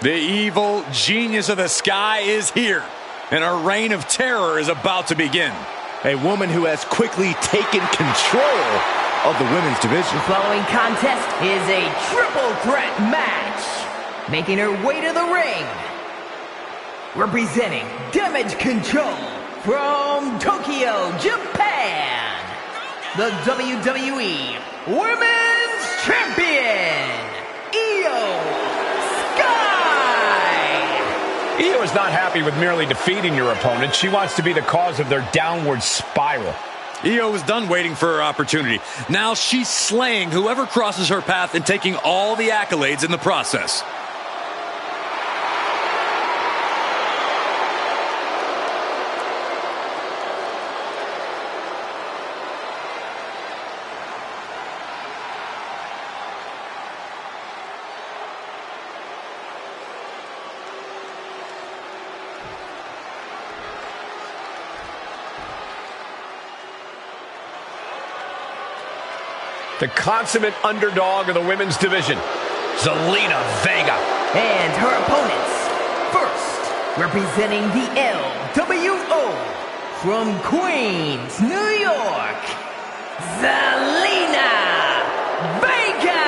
The evil genius of the sky is here, and her reign of terror is about to begin. A woman who has quickly taken control of the women's division. The following contest is a triple threat match. Making her way to the ring, representing Damage Control from Tokyo, Japan, the WWE Women's Champion, Io is not happy with merely defeating your opponent. She wants to be the cause of their downward spiral. Io was done waiting for her opportunity. Now she's slaying whoever crosses her path and taking all the accolades in the process. The consummate underdog of the women's division, Zelina Vega. And her opponents, first, representing the LWO from Queens, New York, Zelina Vega.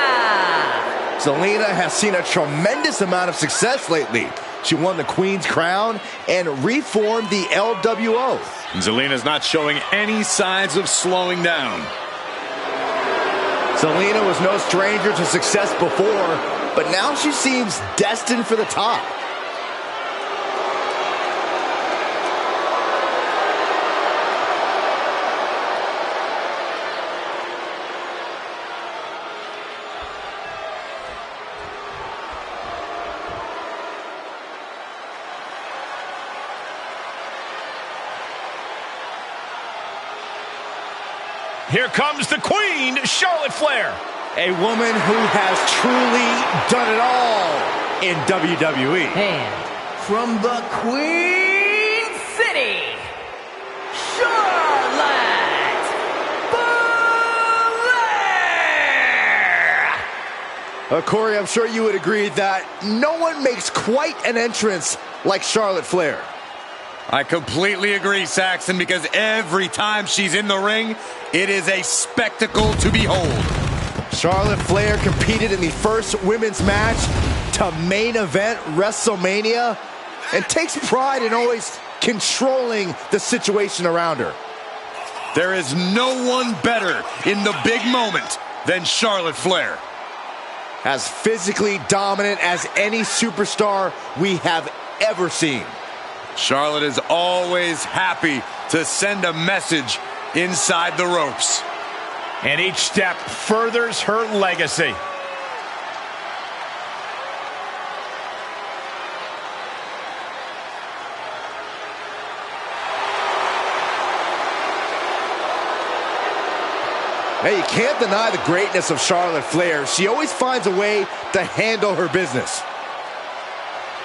Zelina has seen a tremendous amount of success lately. She won the Queen's Crown and reformed the LWO. Zelina's not showing any signs of slowing down. Zelina was no stranger to success before, but now she seems destined for the top. Here comes the Queen, Charlotte Flair. A woman who has truly done it all in WWE. And from the Queen City, Charlotte Flair. Corey, I'm sure you would agree that no one makes quite an entrance like Charlotte Flair. I completely agree, Saxon, because every time she's in the ring, it is a spectacle to behold. Charlotte Flair competed in the first women's match to main event WrestleMania and takes pride in always controlling the situation around her. There is no one better in the big moment than Charlotte Flair. As physically dominant as any superstar we have ever seen. Charlotte is always happy to send a message inside the ropes. And each step furthers her legacy. Hey, you can't deny the greatness of Charlotte Flair. She always finds a way to handle her business.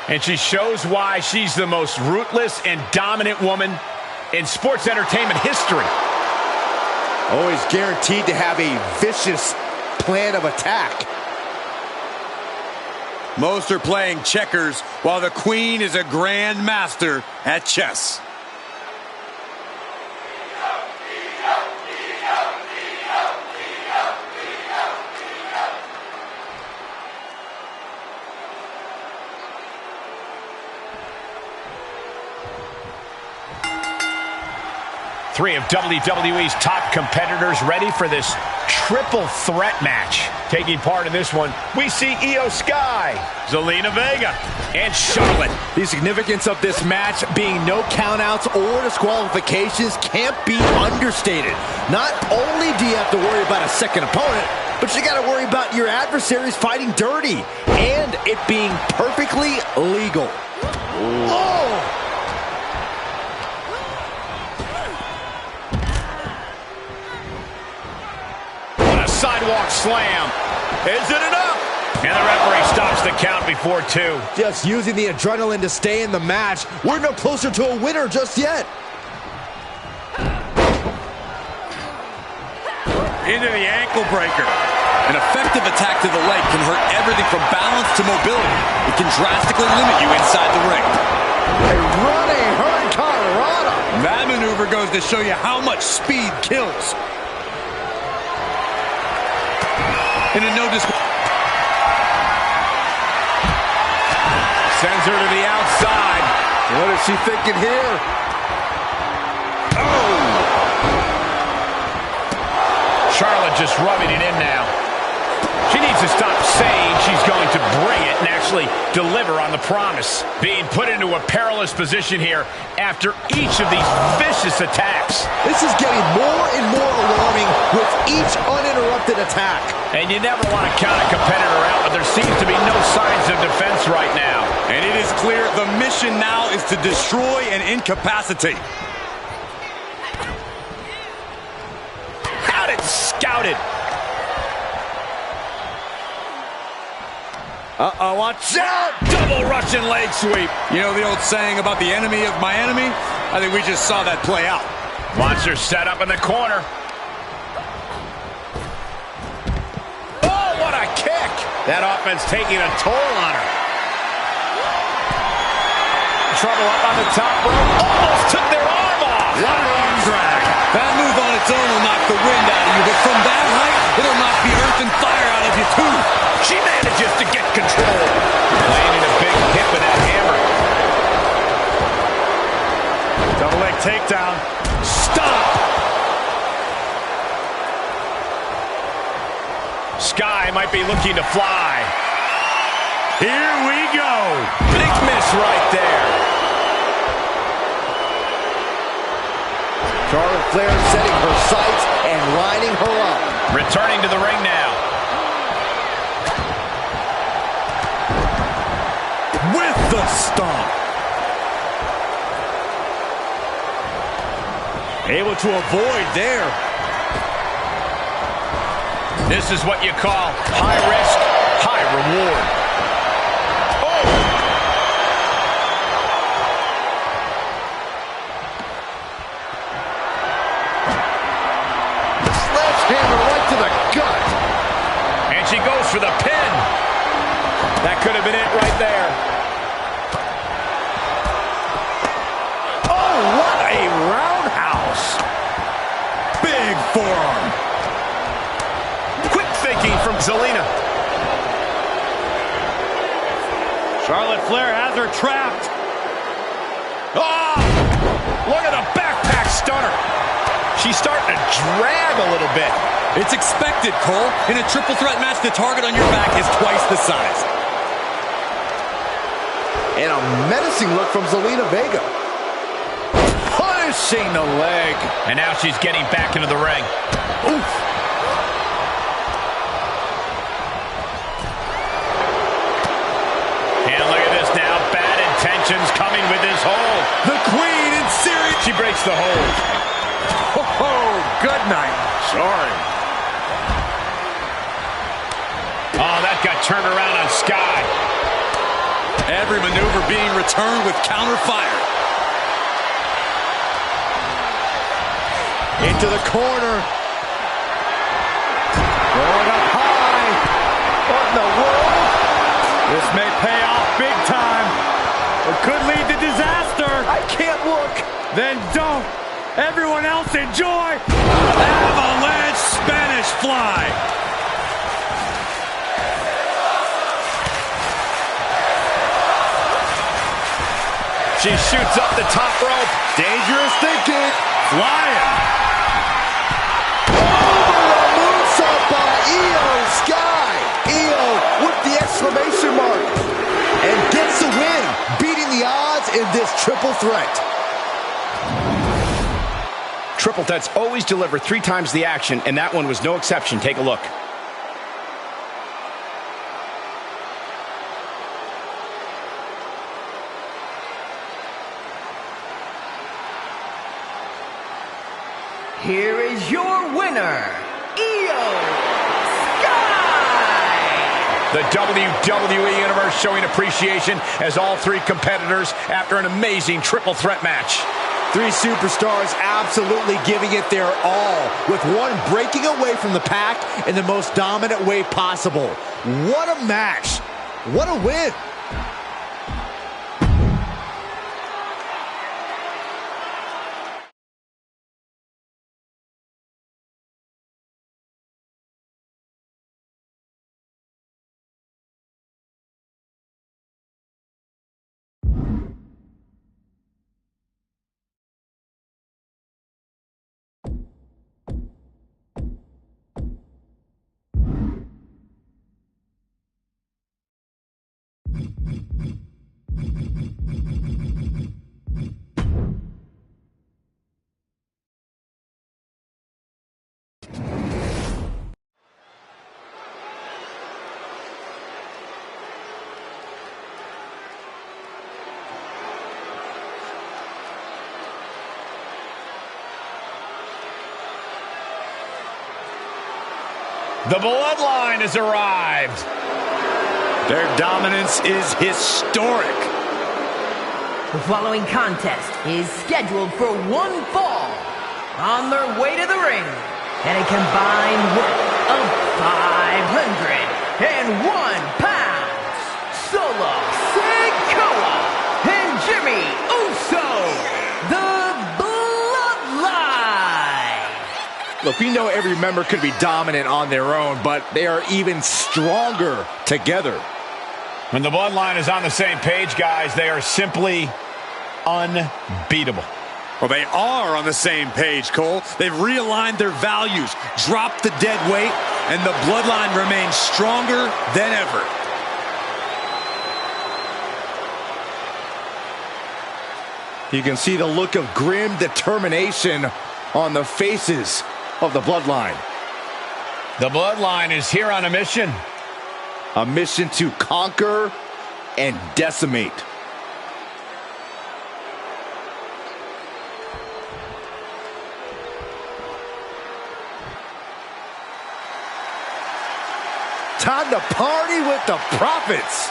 And she shows why she's the most ruthless and dominant woman in sports entertainment history. Always guaranteed to have a vicious plan of attack. Most are playing checkers while the Queen is a grand master at chess. Three of WWE's top competitors ready for this triple threat match. Taking part in this one, we see Io Sky, Zelina Vega, and Charlotte. The significance of this match being no countouts or disqualifications can't be understated. Not only do you have to worry about a second opponent, but you got to worry about your adversaries fighting dirty and it being perfectly legal. Oh! Sidewalk slam. Is it enough? And the referee stops the count before two. Just using the adrenaline to stay in the match. We're no closer to a winner just yet. Into the ankle breaker. An effective attack to the leg can hurt everything from balance to mobility. It can drastically limit you inside the ring. A running hurricanrana. That maneuver goes to show you how much speed kills. In a no disc. Sends her to the outside. What is she thinking here? Oh! Charlotte just rubbing it in now. She needs to stop saying she's going to bring it and actually deliver on the promise. Being put into a perilous position here after each of these vicious attacks. This is getting more and more alarming with each uninterrupted attack. And you never want to count a competitor out, but there seems to be no signs of defense right now. And it is clear the mission now is to destroy and incapacitate. Got it scouted. Uh-oh, watch out! Double Russian leg sweep. You know the old saying about the enemy of my enemy? I think we just saw that play out. Monster set up in the corner. Oh, what a kick! That offense taking a toll on her. Trouble up on the top rope. Almost took their arm off. What an arm drag. That move on its own will knock the wind out of you, but from that height, it'll knock the earth and fire out of you too. She manages to get control. Landing a big hit with that hammer. Double leg takedown. Stop! Sky might be looking to fly. Here we go. Big miss right there. Charlotte Flair setting her sights and lining her up. Returning to the ring now. With the stomp. Able to avoid there. This is what you call high risk, high reward. Oh! Sledgehammer right to the gut. And she goes for the pin. That could have been it right there. Oh, what a roundhouse. Big forearm. Quick thinking from Zelina. Charlotte Flair has her trapped. Oh! Look at the backpack stunner. She's starting to drag a little bit. It's expected, Cole. In a triple threat match, the target on your back is twice the size. And a menacing look from Zelina Vega. Punishing the leg. And now she's getting back into the ring. Oof. And look at this now. Bad intentions coming with this hold. The Queen in series. She breaks the hold. Oh, good night. Sorry. Oh, that got turned around on Sky. Every maneuver being returned with counter fire. Into the corner. Going up high. What in the world? This may pay off big time. It could lead to disaster. I can't look. Then don't. Everyone else enjoy. Avalanche Spanish fly. She shoots up the top rope. Dangerous thinking. Flying. Moonsault by Io Sky. Io with the exclamation mark. And gets the win, beating the odds in this triple threat. Triple threats always deliver 3 times the action, and that one was no exception. Take a look. Here is your winner, Io Sky! The WWE Universe showing appreciation as all 3 competitors after an amazing triple threat match. Three superstars absolutely giving it their all, with one breaking away from the pack in the most dominant way possible. What a match. What a win. The Bloodline has arrived. Their dominance is historic. The following contest is scheduled for one fall. On their way to the ring, and a combined weight of 501 pounds, Solo Sikoa and Jimmy Uso, the Bloodline. Look, we know every member could be dominant on their own, but they are even stronger together. When the Bloodline is on the same page, guys, they are simply unbeatable. Well, they are on the same page, Cole. They've realigned their values, dropped the dead weight, and the Bloodline remains stronger than ever. You can see the look of grim determination on the faces of the Bloodline. The Bloodline is here on a mission. A mission to conquer and decimate. Time to party with the Profits.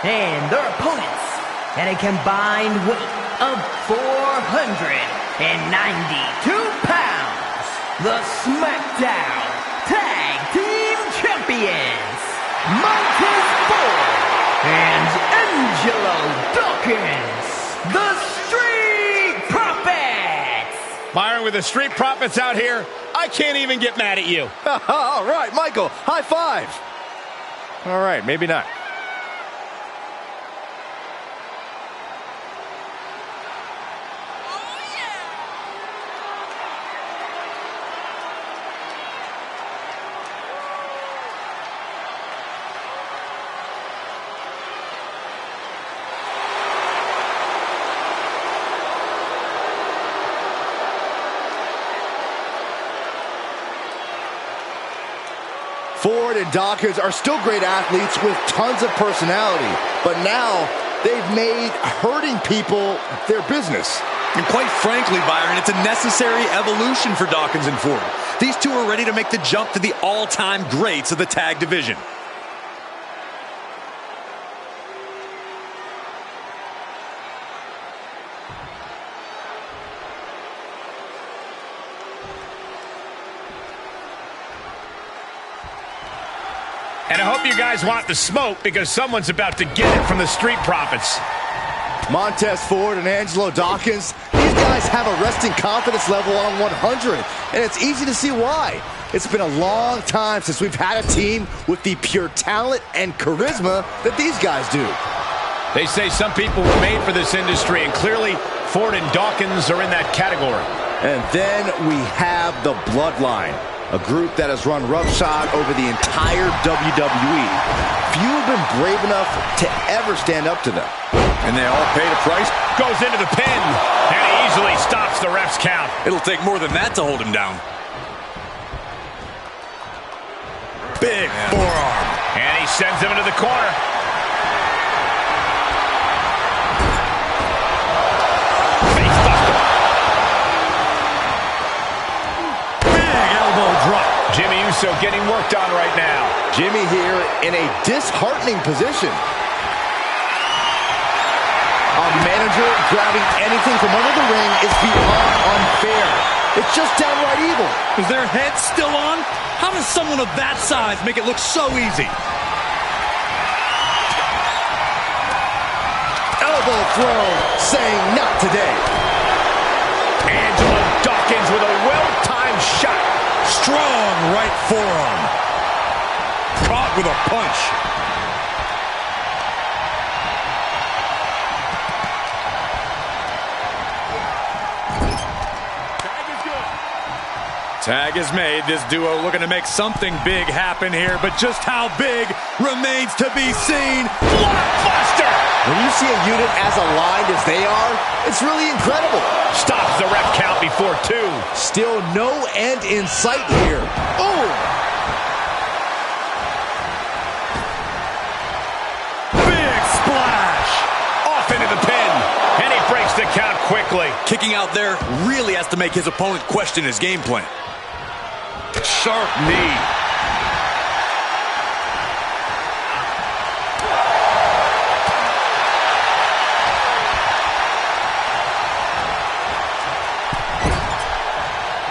And their opponents at a combined weight of 492 pounds, the SmackDown Tag Team Champions, Montez Ford and Angelo Dawkins, the Street Profits. Byron, with the Street Profits out here, I can't even get mad at you. All right, Michael, high five. All right, maybe not. Ford and Dawkins are still great athletes with tons of personality, but now they've made hurting people their business. And quite frankly, Byron, it's a necessary evolution for Dawkins and Ford. These two are ready to make the jump to the all-time greats of the tag division. And I hope you guys want the smoke because someone's about to get it from the Street Profits. Montez Ford and Angelo Dawkins, these guys have a resting confidence level on 100, and it's easy to see why. It's been a long time since we've had a team with the pure talent and charisma that these guys do. They say some people were made for this industry, and clearly Ford and Dawkins are in that category. And then we have the Bloodline, a group that has run roughshod over the entire WWE. Few have been brave enough to ever stand up to them. And they all paid a price. Goes into the pin, and he easily stops the ref's count. It'll take more than that to hold him down. Big forearm. And he sends him into the corner. Jimmy Uso getting worked on right now. Jimmy here in a disheartening position. A manager grabbing anything from under the ring is beyond unfair. It's just downright evil. Is their head still on? How does someone of that size make it look so easy? Elbow throw, saying not today. Angela Dawkins with a well-timed shot. Strong right forearm. Caught with a punch. Tag is made. This duo looking to make something big happen here, but just how big remains to be seen. Blockbuster! When you see a unit as aligned as they are, it's really incredible. Stops the ref count before 2. Still no end in sight here. Oh! Big splash! Off into the pin, and he breaks the count quickly. Kicking out there really has to make his opponent question his game plan. Sharp knee.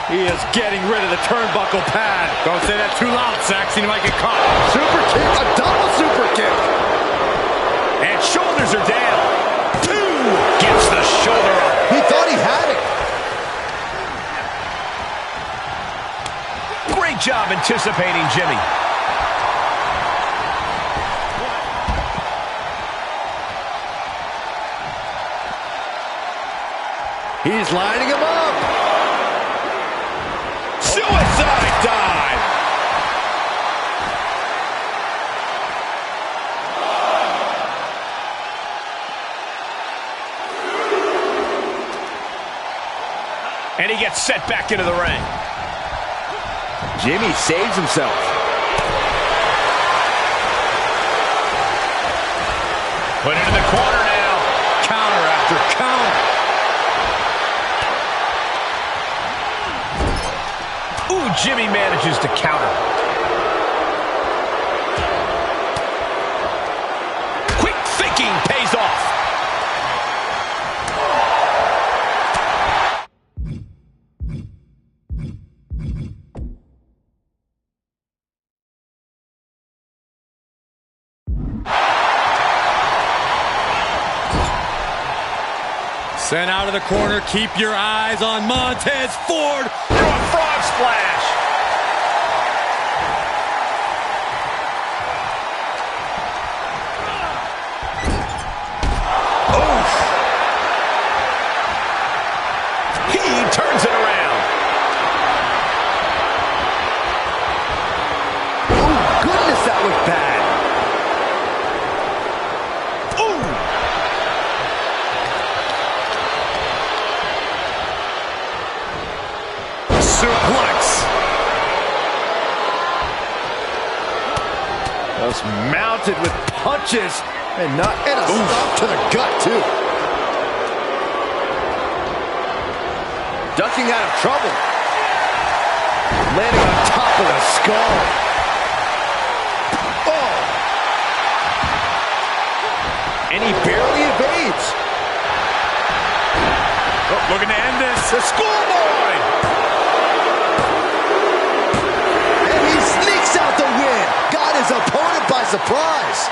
He is getting rid of the turnbuckle pad. Don't say that too loud, Saxon. You might get caught. Super kick, a double super kick. And shoulders are down. 2. Gets the shoulder up. He thought he had it. Great job anticipating Jimmy. He's lining him up. Suicide dive. And he gets set back into the ring. Jimmy saves himself. Put it in the corner now. Counter after counter. Ooh, Jimmy manages to counter. Quick thinking pays off. Sent out of the corner. Keep your eyes on Montez Ford. Through a frog splash. Oof. He turns it around. Oh, goodness, that was bad. Suplex. Just mounted with punches and a stop to the gut too. Ducking out of trouble. Landing on top of the skull. Oh! And he barely evades. Oh, looking to end this. The schoolboy. Out the win. Got his opponent by surprise.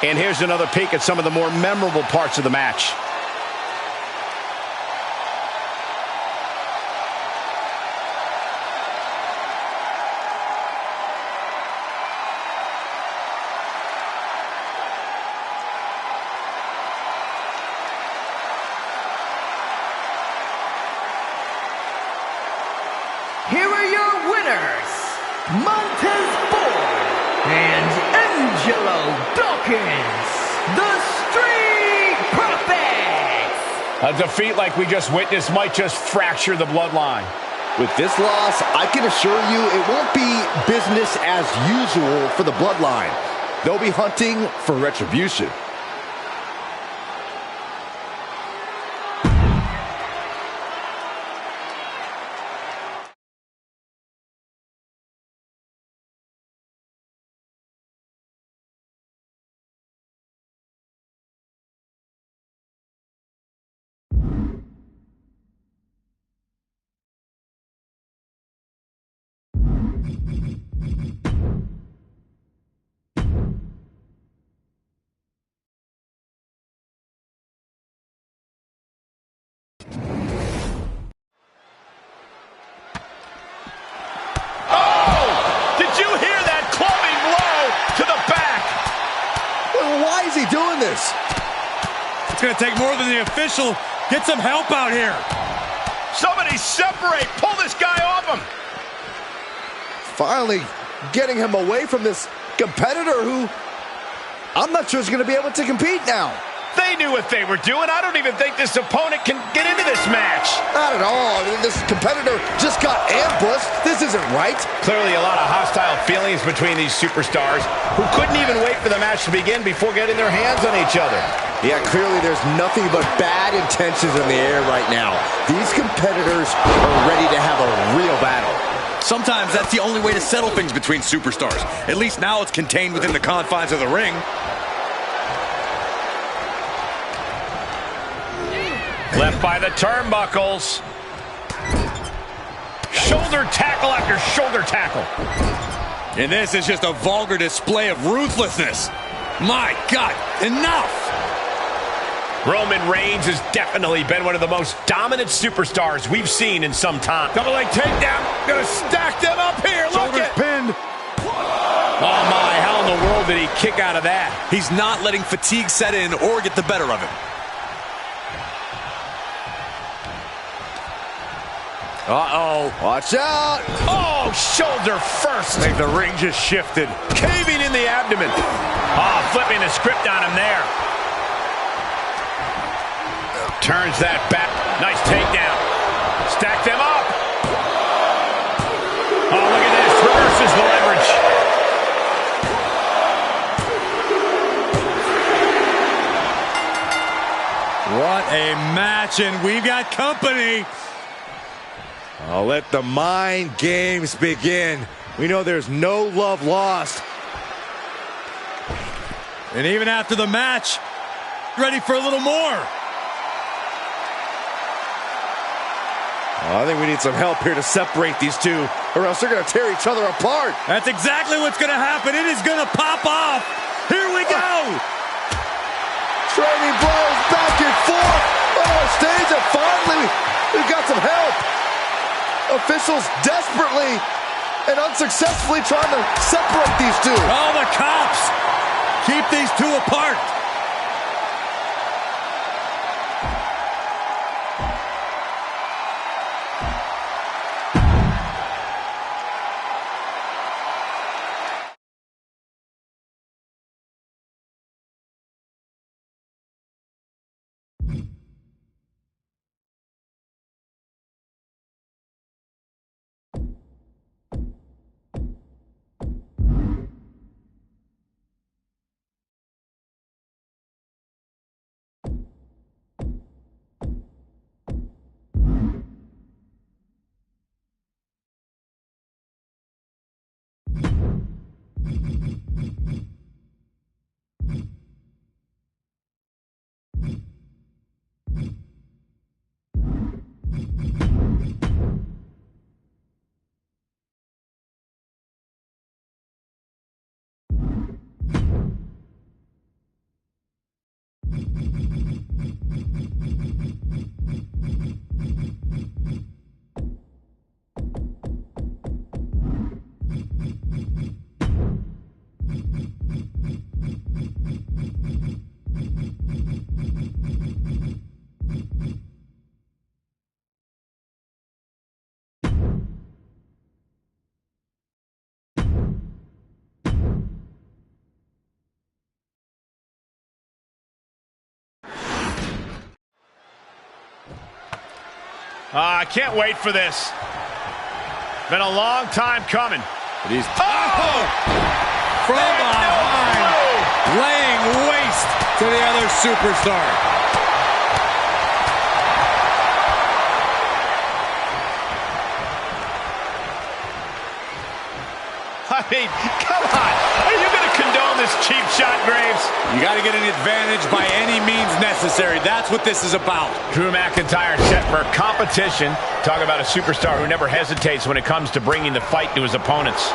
And here's another peek at some of the more memorable parts of the match. Here are your winners, Montez Ford and Angelo Dawkins, the Street Profits. A defeat like we just witnessed might just fracture the bloodline. With this loss, I can assure you it won't be business as usual for the Bloodline. They'll be hunting for retribution. Why is he doing this? It's going to take more than the official. Get some help out here. Somebody separate. Pull this guy off him. Finally getting him away from this competitor who I'm not sure is going to be able to compete now. They knew what they were doing. I don't even think this opponent can get into this match. Not at all. I mean, this competitor just got ambushed. This isn't right. Clearly a lot of hostile feelings between these superstars who couldn't even wait for the match to begin before getting their hands on each other. Yeah, clearly there's nothing but bad intentions in the air right now. These competitors are ready to have a real battle. Sometimes that's the only way to settle things between superstars. At least now it's contained within the confines of the ring. Left by the turnbuckles. Shoulder tackle after shoulder tackle. And this is just a vulgar display of ruthlessness. My God, enough! Roman Reigns has definitely been one of the most dominant superstars we've seen in some time. Double leg takedown. Gonna stack them up here. Look at pinned. Oh my, how in the world did he kick out of that? He's not letting fatigue set in or get the better of him. Uh-oh. Watch out. Oh, shoulder first. I think the ring just shifted. Caving in the abdomen. Oh, flipping the script on him there. Turns that back. Nice takedown. Stack them up. Oh, look at this. Reverses the leverage. What a match, and we've got company. I'll let the mind games begin. We know there's no love lost. And even after the match, ready for a little more. I think we need some help here to separate these two, or else they're going to tear each other apart. That's exactly what's going to happen. It is going to pop off. Here we go. Trading blows back and forth. Oh, stays it finally. We've got some help. Officials desperately and unsuccessfully trying to separate these two. Oh, the cops. Keep these two apart. I can't wait for this. Been a long time coming. But he's from behind, laying waste to the other superstar. I mean, come on. Are you going to condone this cheap shot, Graves? You got to get an advantage by any means necessary. That's what this is about. Drew McIntyre set for competition. Talk about a superstar who never hesitates when it comes to bringing the fight to his opponents.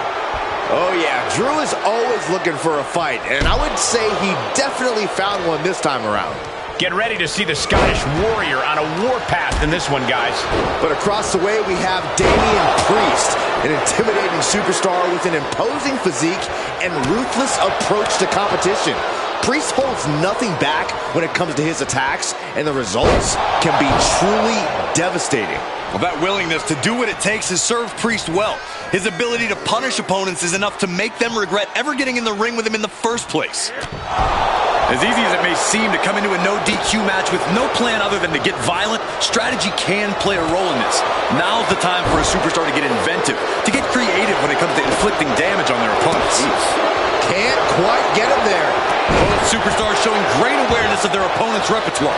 Oh, yeah. Drew is always looking for a fight, and I would say he definitely found one this time around. Get ready to see the Scottish Warrior on a warpath in this one, guys. But across the way, we have Damian Priest, an intimidating superstar with an imposing physique and ruthless approach to competition. Priest holds nothing back when it comes to his attacks, and the results can be truly devastating. Well, that willingness to do what it takes has served Priest well. His ability to punish opponents is enough to make them regret ever getting in the ring with him in the first place. As easy as it may seem to come into a no DQ match with no plan other than to get violent, strategy can play a role in this. Now's the time for a superstar to get inventive, to get creative when it comes to inflicting damage on their opponents. Can't quite get him there. Both superstars showing great awareness of their opponent's repertoire.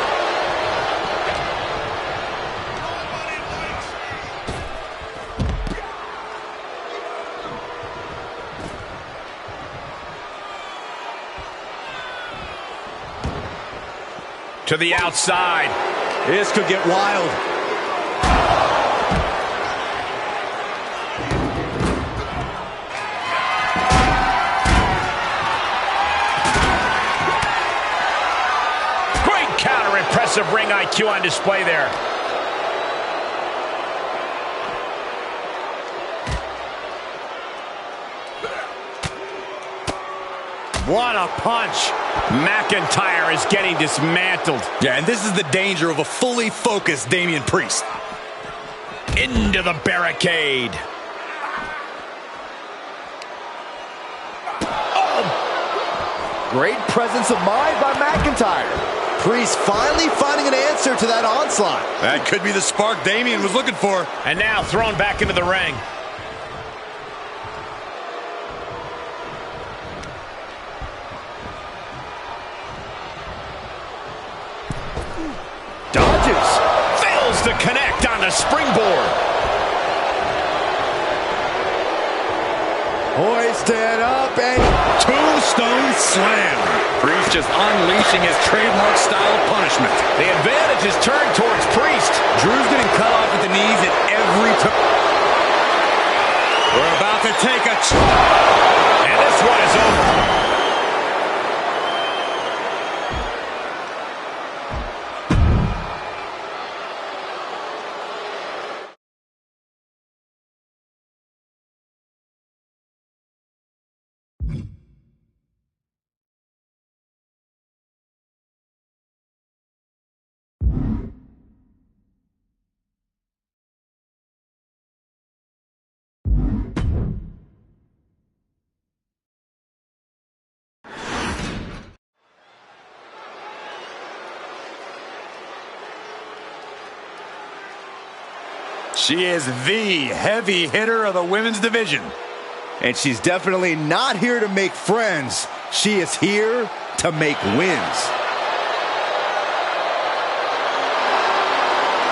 To the outside. This could get wild. Great counter. Impressive ring IQ on display there. What a punch. McIntyre is getting dismantled. Yeah, and this is the danger of a fully focused Damian Priest. Into the barricade. Great presence of mind by McIntyre. Priest finally finding an answer to that onslaught. That could be the spark Damian was looking for. And now thrown back into the ring. Dodges. Fails to connect on the springboard. Hoisted up and Tombstone slam. Priest just unleashing his trademark style of punishment. The advantage is turned towards Priest. Drew's getting cut off at the knees at every turn. We're about to take a... And this one is over. She is the heavy hitter of the women's division. And she's definitely not here to make friends. She is here to make wins.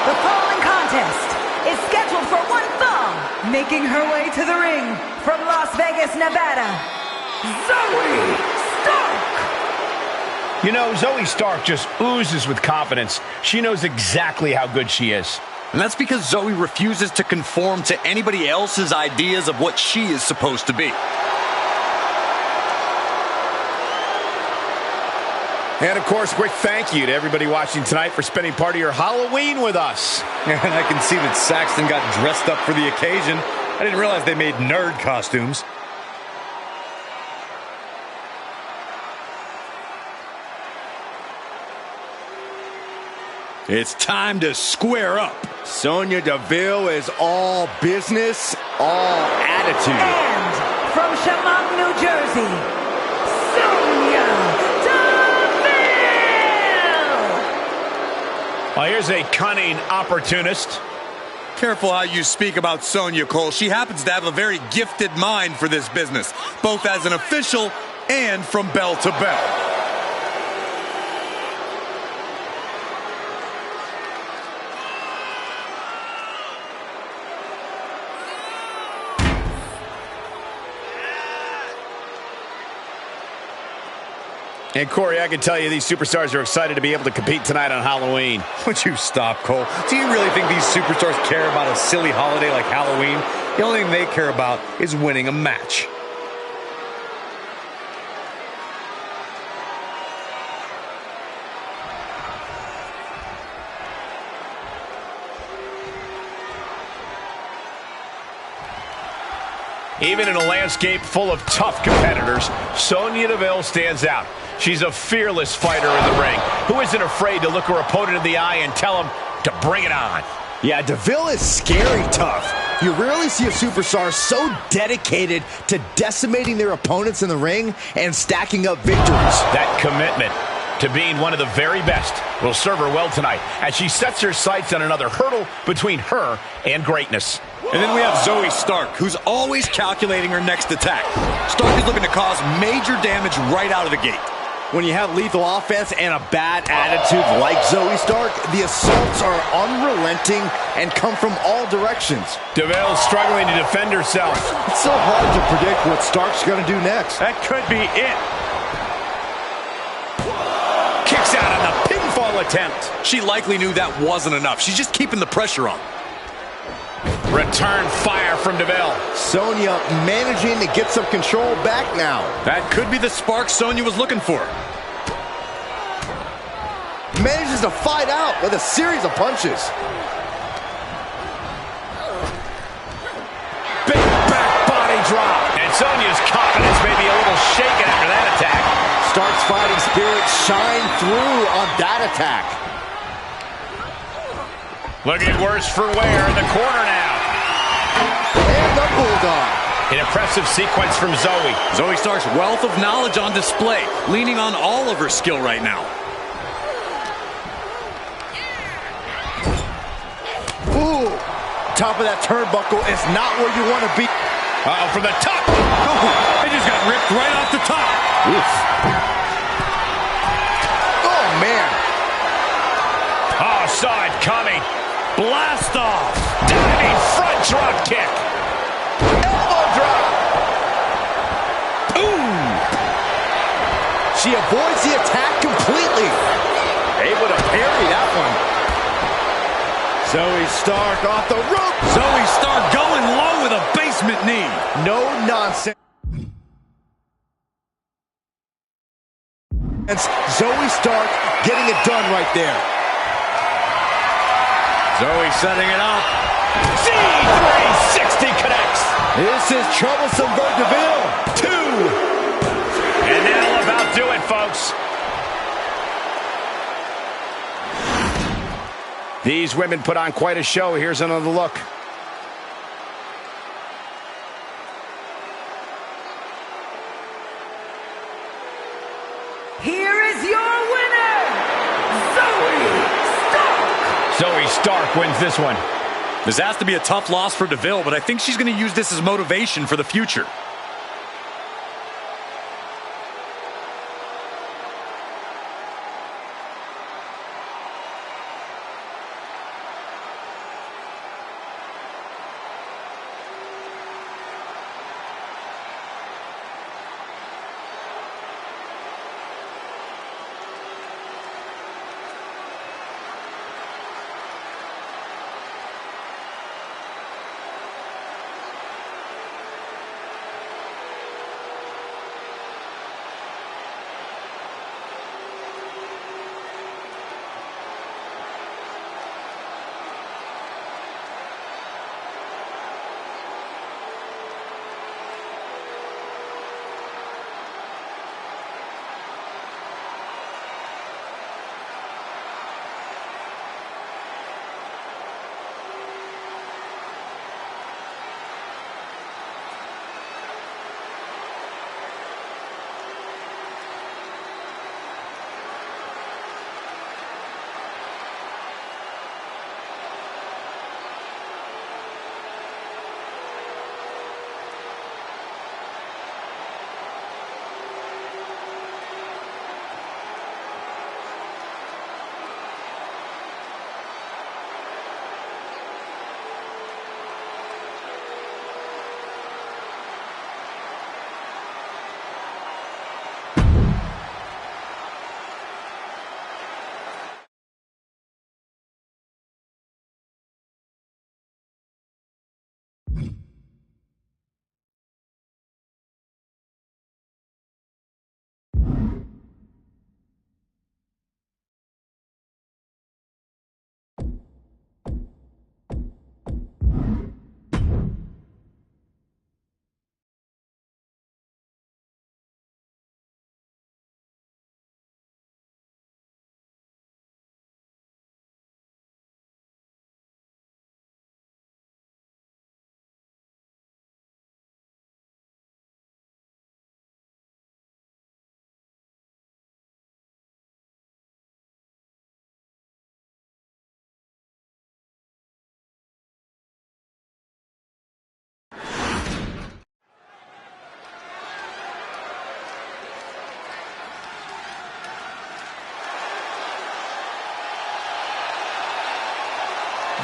The following contest is scheduled for one fall. Making her way to the ring from Las Vegas, Nevada, Zoe Stark. You know, Zoe Stark just oozes with confidence. She knows exactly how good she is. And that's because Zoe refuses to conform to anybody else's ideas of what she is supposed to be. And, of course, quick thank you to everybody watching tonight for spending part of your Halloween with us. And I can see that Saxton got dressed up for the occasion. I didn't realize they made nerd costumes. It's time to square up. Sonya Deville is all business, all attitude. And from Chemung, New Jersey, Sonya Deville. Well, here's a cunning opportunist. Careful how you speak about Sonya, Cole. She happens to have a very gifted mind for this business, both as an official and from bell to bell. And Corey, I can tell you these superstars are excited to be able to compete tonight on Halloween. Would you stop, Cole? Do you really think these superstars care about a silly holiday like Halloween? The only thing they care about is winning a match. Even in a landscape full of tough competitors, Sonya Deville stands out. She's a fearless fighter in the ring who isn't afraid to look her opponent in the eye and tell him to bring it on. Yeah, Deville is scary tough. You rarely see a superstar so dedicated to decimating their opponents in the ring and stacking up victories. That commitment to being one of the very best will serve her well tonight as she sets her sights on another hurdle between her and greatness. And then we have Zoe Stark, who's always calculating her next attack. Stark is looking to cause major damage right out of the gate. When you have lethal offense and a bad attitude like Zoe Stark, the assaults are unrelenting and come from all directions. Deville's struggling to defend herself. It's so hard to predict what Stark's going to do next. That could be it. Kicks out on the pinfall attempt. She likely knew that wasn't enough. She's just keeping the pressure on. Return fire from Deville. Sonya managing to get some control back now. That could be the spark Sonya was looking for. Manages to fight out with a series of punches. Big back body drop. And Sonya's confidence may be a little shaken after that attack. Stark's fighting spirit shine through on that attack. Looking worse for wear in the corner now. And the bulldog. An impressive sequence from Zoe. Zoe Stark's wealth of knowledge on display, leaning on all of her skill right now. Ooh, top of that turnbuckle is not where you want to be. Uh-oh, from the top. Oh, it just got ripped right off the top. Oof. Oh, man. Oh, saw it coming. Blast off. Diving front drop kick. Elbow drop. Ooh. She avoids the attack completely. Able to parry that one. Zoe Stark off the rope. Zoe Stark going low with a basement knee. No nonsense. Zoe Stark getting it done right there. Zoe setting it up. C360 connects. This is troublesome for Deville. 2. And that'll about do it, folks. These women put on quite a show. Here's another look. Here is your winner, Zoe Stark. Zoe Stark wins this one. This has to be a tough loss for Deville, but I think she's going to use this as motivation for the future.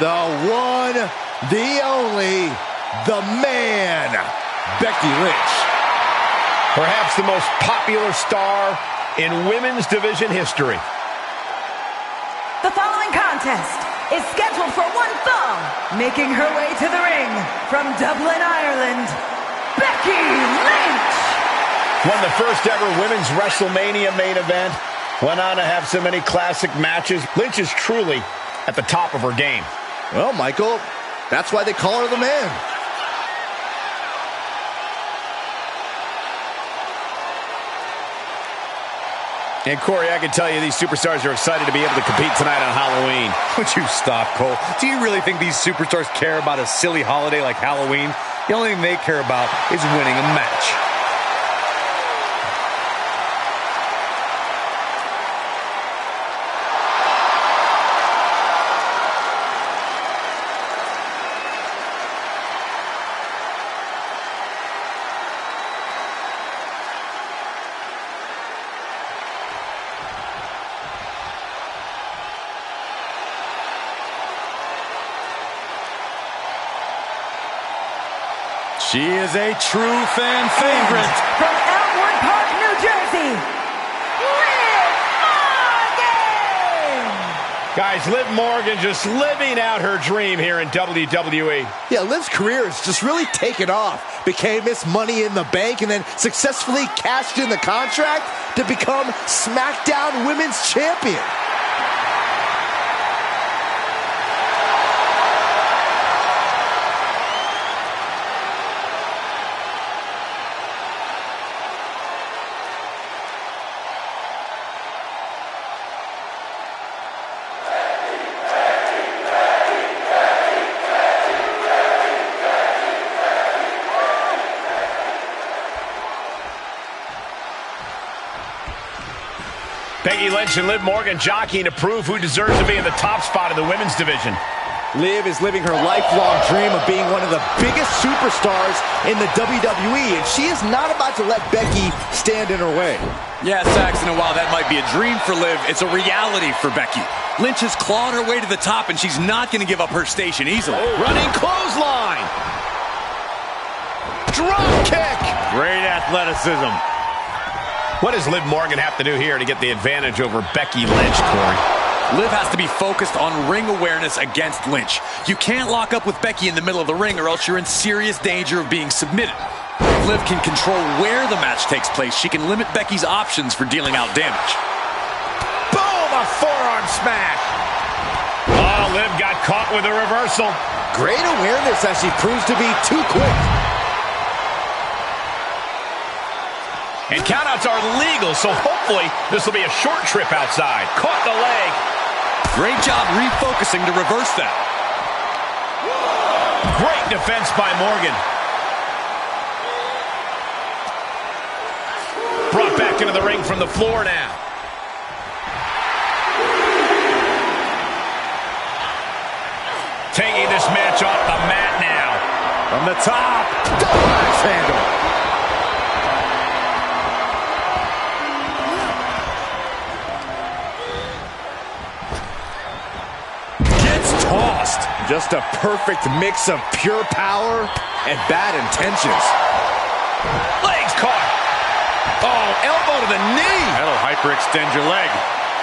the one, the only, the man, Becky Lynch. Perhaps the most popular star in women's division history. The following contest is scheduled for one fall. Making her way to the ring from Dublin, Ireland, Becky Lynch. Won the first ever women's WrestleMania main event. Went on to have so many classic matches. Lynch is truly at the top of her game. Well, Michael, that's why they call her the man. And Corey, I can tell you these superstars are excited to be able to compete tonight on Halloween. Would you stop, Cole? Do you really think these superstars care about a silly holiday like Halloween? The only thing they care about is winning a match. She is a true fan favorite. From Elmwood Park, New Jersey, Liv Morgan! Guys, Liv Morgan just living out her dream here in WWE. Yeah, Liv's career has just really taken off. Became Miss Money in the Bank and then successfully cashed in the contract to become SmackDown Women's Champion. Becky Lynch and Liv Morgan jockeying to prove who deserves to be in the top spot in the women's division. Liv is living her lifelong dream of being one of the biggest superstars in the WWE, and she is not about to let Becky stand in her way. Yeah, Saxon, and while that might be a dream for Liv, it's a reality for Becky. Lynch has clawed her way to the top, and she's not going to give up her station easily. Running clothesline. Drop kick. Great athleticism. What does Liv Morgan have to do here to get the advantage over Becky Lynch, Corey? Liv has to be focused on ring awareness against Lynch. You can't lock up with Becky in the middle of the ring or else you're in serious danger of being submitted. If Liv can control where the match takes place, she can limit Becky's options for dealing out damage. Boom! A forearm smash. Oh, Liv got caught with a reversal. Great awareness as she proves to be too quick. And countouts are legal, so hopefully this will be a short trip outside. Caught the leg. Great job refocusing to reverse that. Great defense by Morgan. Brought back into the ring from the floor now. Taking this match off the mat now. From the top, double axe handle. Tossed. Just a perfect mix of pure power and bad intentions. Legs caught. Oh, elbow to the knee. That'll hyperextend your leg.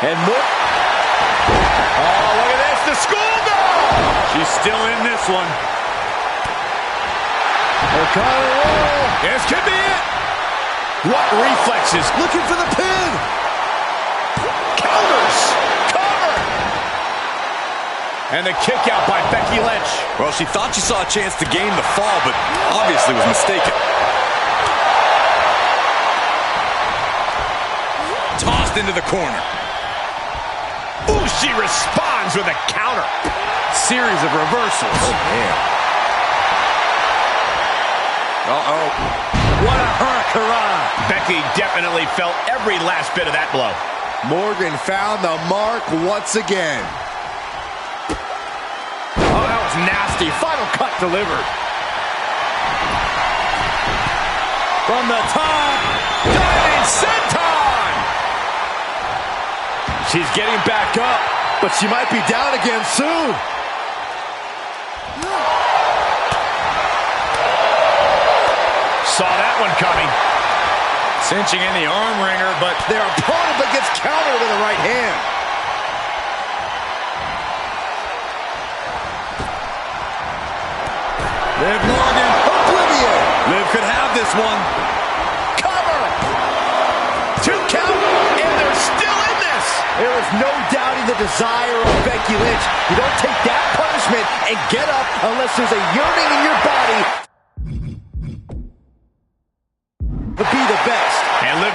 And more. Oh, look at this. The schoolgirl. She's still in this one. This could be it. What reflexes. Looking for the pin. Counters. And the kick out by Becky Lynch. Well, she thought she saw a chance to gain the fall, but obviously was mistaken. Tossed into the corner. Ooh, she responds with a counter. Series of reversals. Oh, man. Uh-oh. What a hurricanrana. Becky definitely felt every last bit of that blow. Morgan found the mark once again. Nasty. Final cut delivered. From the top. Diving senton. She's getting back up, but she might be down again soon. Saw that one coming. Cinching in the arm wringer, but their opponent gets countered with a right hand. Liv Morgan. Oblivion. Liv could have this one. Cover. 2 count, and they're still in this. There is no doubting the desire of Becky Lynch. You don't take that punishment and get up unless there's a yearning in your body to be the best. And Liv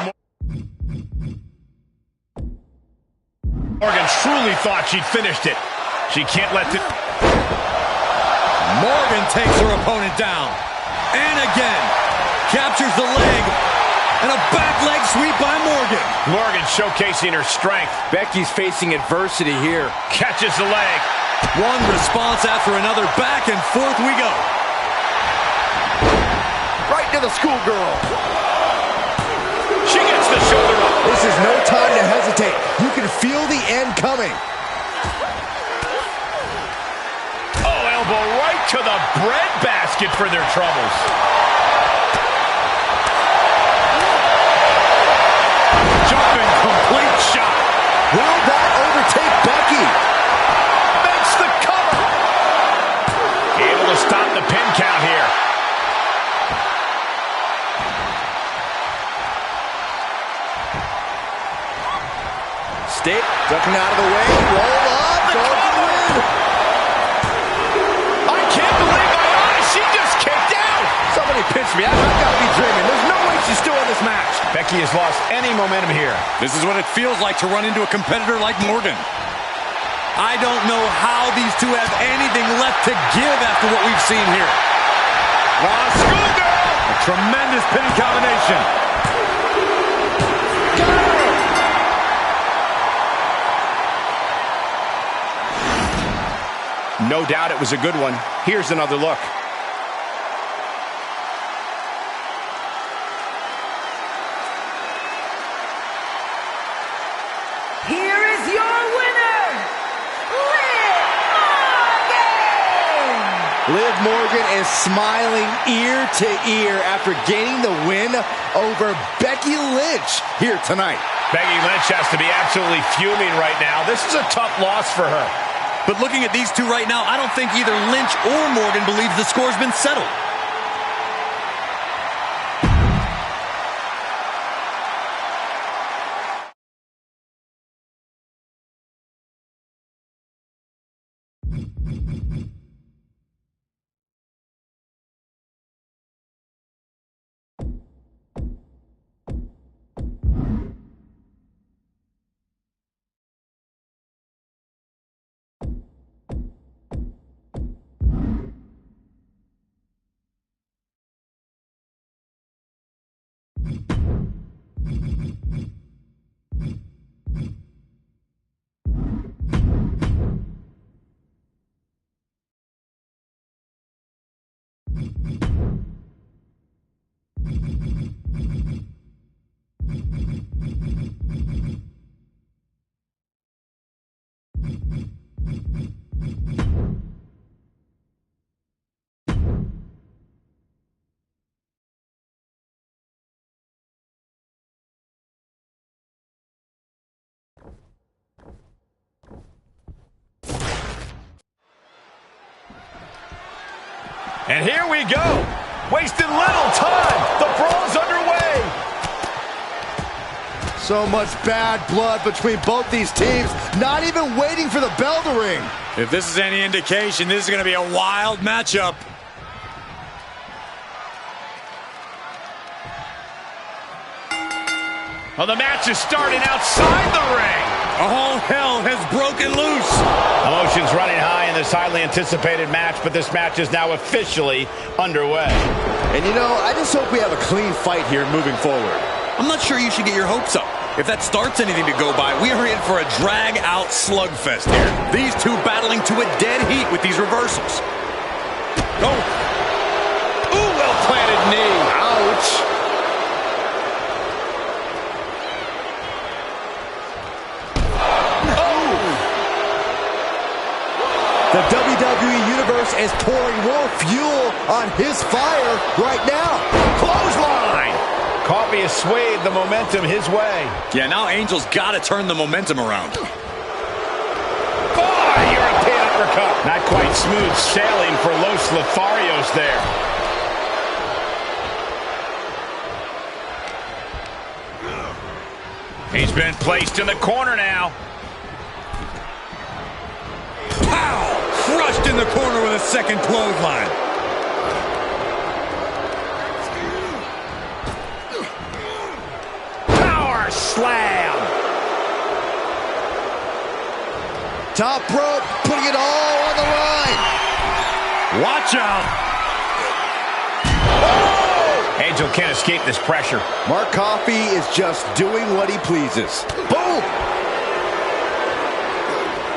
Morgan truly thought she'd finished it. She can't let it. Morgan takes her opponent down. And again, captures the leg. And a back leg sweep by Morgan. Morgan showcasing her strength. Becky's facing adversity here. Catches the leg. One response after another. Back and forth we go. Right to the schoolgirl. She gets the shoulder up. This is no time to hesitate. You can feel the end coming. Oh, elbow right to the breadbasket for their troubles. Jumping complete shot. Will that overtake Becky? Makes the cover. Able to stop the pin count here. Stick, ducking out of the way, roll up, The go for the cover. win. I can't believe my eyes. She just kicked out. Somebody pinch me. I've got to be dreaming. There's no way she's still in this match. Becky has lost any momentum here. This is what it feels like to run into a competitor like Morgan. I don't know how these two have anything left to give after what we've seen here. Schoolgirl. A tremendous pinning combination. No doubt it was a good one. Here's another look. Here is your winner, Liv Morgan! Liv Morgan is smiling ear to ear after gaining the win over Becky Lynch here tonight. Becky Lynch has to be absolutely fuming right now. This is a tough loss for her. But looking at these two right now, I don't think either Lynch or Morgan believes the score's been settled. And here we go. Wasting little time. The brawl's underway. So much bad blood between both these teams, not even waiting for the bell to ring. If this is any indication, this is going to be a wild matchup. Well, the match is starting outside the ring. All hell has broken loose. Emotions running high in this highly anticipated match, but this match is now officially underway. And you know, I just hope we have a clean fight here moving forward. I'm not sure you should get your hopes up. If that starts anything to go by, we are in for a drag-out slugfest here. These two battling to a dead heat with these reversals. Go. Ooh, well-planted knee. Ouch. The WWE Universe and is pouring more fuel on his fire right now. Clothesline! Coffee has swayed the momentum his way. Yeah, now Angel's got to turn the momentum around. Oh, European uppercut. Not quite smooth sailing for Los Lotharios there. He's been placed in the corner now. Pow! Crushed in the corner with a second clothesline. Power slam. Top rope, putting it all on the line. Watch out. Angel can't escape this pressure. Mark Coffey is just doing what he pleases. Boom!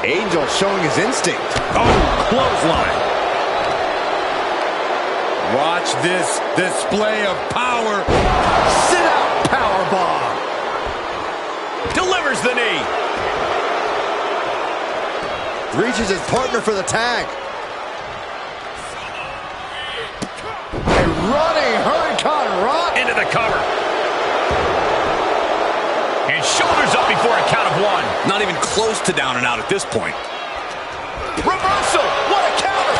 Angel showing his instinct. Oh, clothesline. Watch this display of power. Sit out powerbomb. Delivers the knee. Reaches his partner for the tag. A running Hurricane Rock. Into the cover. And shoulders up before a count of one. Not even close to down and out at this point. Reversal. What a counter.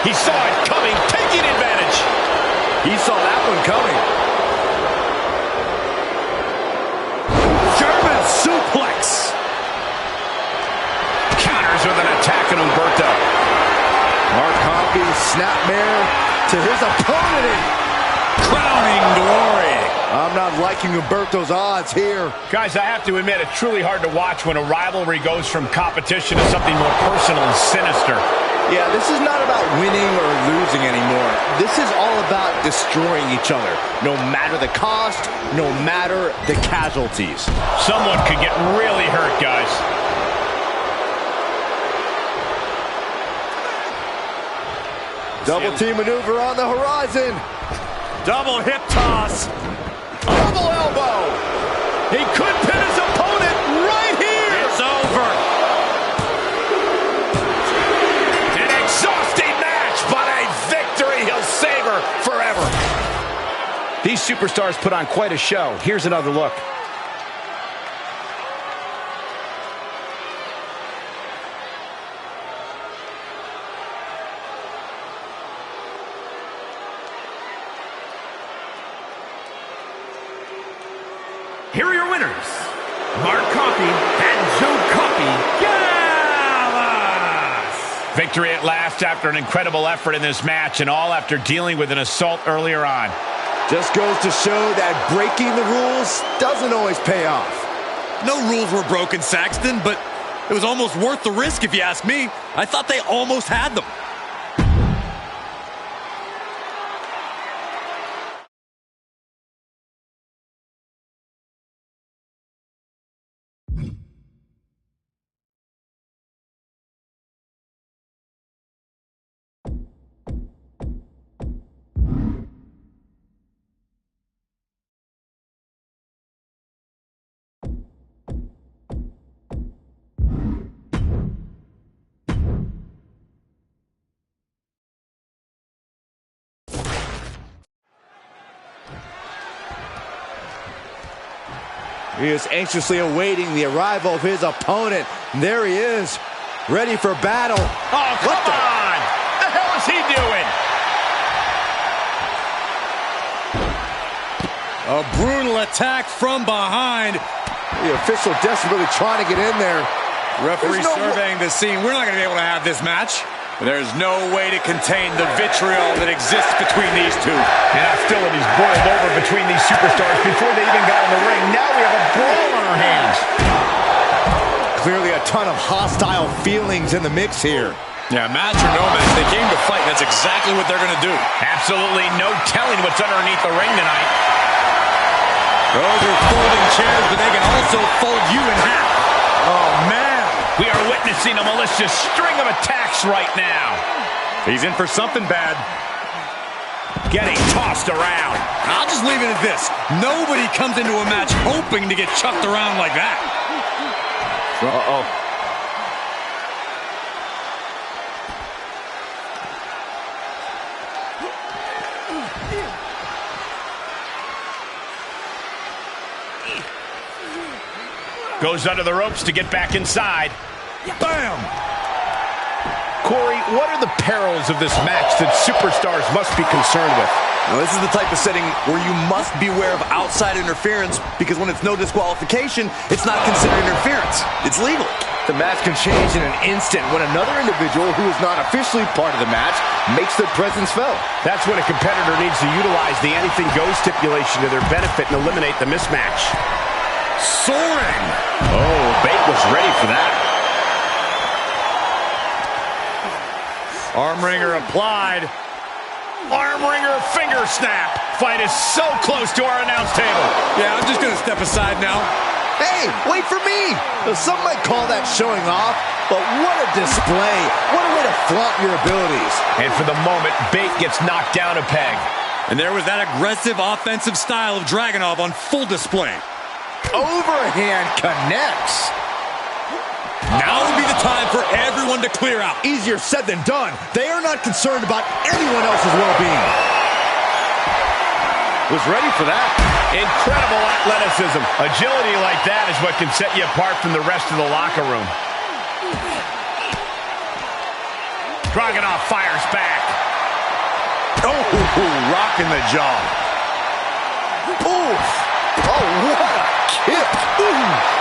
He saw it coming, taking advantage. He saw that one coming. German suplex. Counters with an attack on Humberto. Mark Coffey, snapmare to his opponent. Crowning glory. I'm not liking Humberto's odds here. Guys, I have to admit, it's truly hard to watch when a rivalry goes from competition to something more personal and sinister. Yeah, this is not about winning or losing anymore. This is all about destroying each other. No matter the cost, no matter the casualties. Someone could get really hurt, guys. Double team maneuver on the horizon. Double hip toss. Double elbow. He could pin his opponent right here. It's over. An exhausting match, but a victory he'll savor forever. These superstars put on quite a show. Here's another look. Here are your winners, Mark Coffey and Joe Coffey Gallas. Victory at last after an incredible effort in this match, and all after dealing with an assault earlier on. Just goes to show that breaking the rules doesn't always pay off. No rules were broken, Saxton, but it was almost worth the risk if you ask me. I thought they almost had them. He is anxiously awaiting the arrival of his opponent. And there he is, ready for battle. Oh, come on! The hell is he doing? A brutal attack from behind. The official desperately trying to get in there. Referee surveying the scene. We're not going to be able to have this match. There's no way to contain the vitriol that exists between these two. And hostility's boiled over between these superstars before they even got in the ring. Now we have a brawl on our hands. Clearly a ton of hostile feelings in the mix here. Yeah, match or no match, they came to fight. That's exactly what they're going to do. Absolutely no telling what's underneath the ring tonight. Those are folding chairs, but they can also fold you in half. Oh, man. We are witnessing a malicious string of attacks right now. He's in for something bad. getting tossed around. I'll just leave it at this. Nobody comes into a match hoping to get chucked around like that. Uh-oh. Goes under the ropes to get back inside. Bam! Corey, what are the perils of this match that superstars must be concerned with? Now, this is the type of setting where you must beware of outside interference, because when it's no disqualification, it's not considered interference. It's legal. The match can change in an instant when another individual who is not officially part of the match makes their presence felt. That's when a competitor needs to utilize the anything goes stipulation to their benefit and eliminate the mismatch. Soaring! Oh, Bate was ready for that. Arm wringer applied. Arm wringer finger snap. Fight is so close to our announce table. Yeah, I'm just going to step aside now. Hey, wait for me! Some might call that showing off, but what a display. What a way to flaunt your abilities. And for the moment, Bate gets knocked down a peg. And there was that aggressive offensive style of Dragunov on full display. Overhand connects. Now would be the time for everyone to clear out. Easier said than done. They are not concerned about anyone else's well-being. Was ready for that. Incredible athleticism. Agility like that is what can set you apart from the rest of the locker room. Dragunov fires back. Oh, rocking the jaw. Oof. Oh, what a kick. Ooh.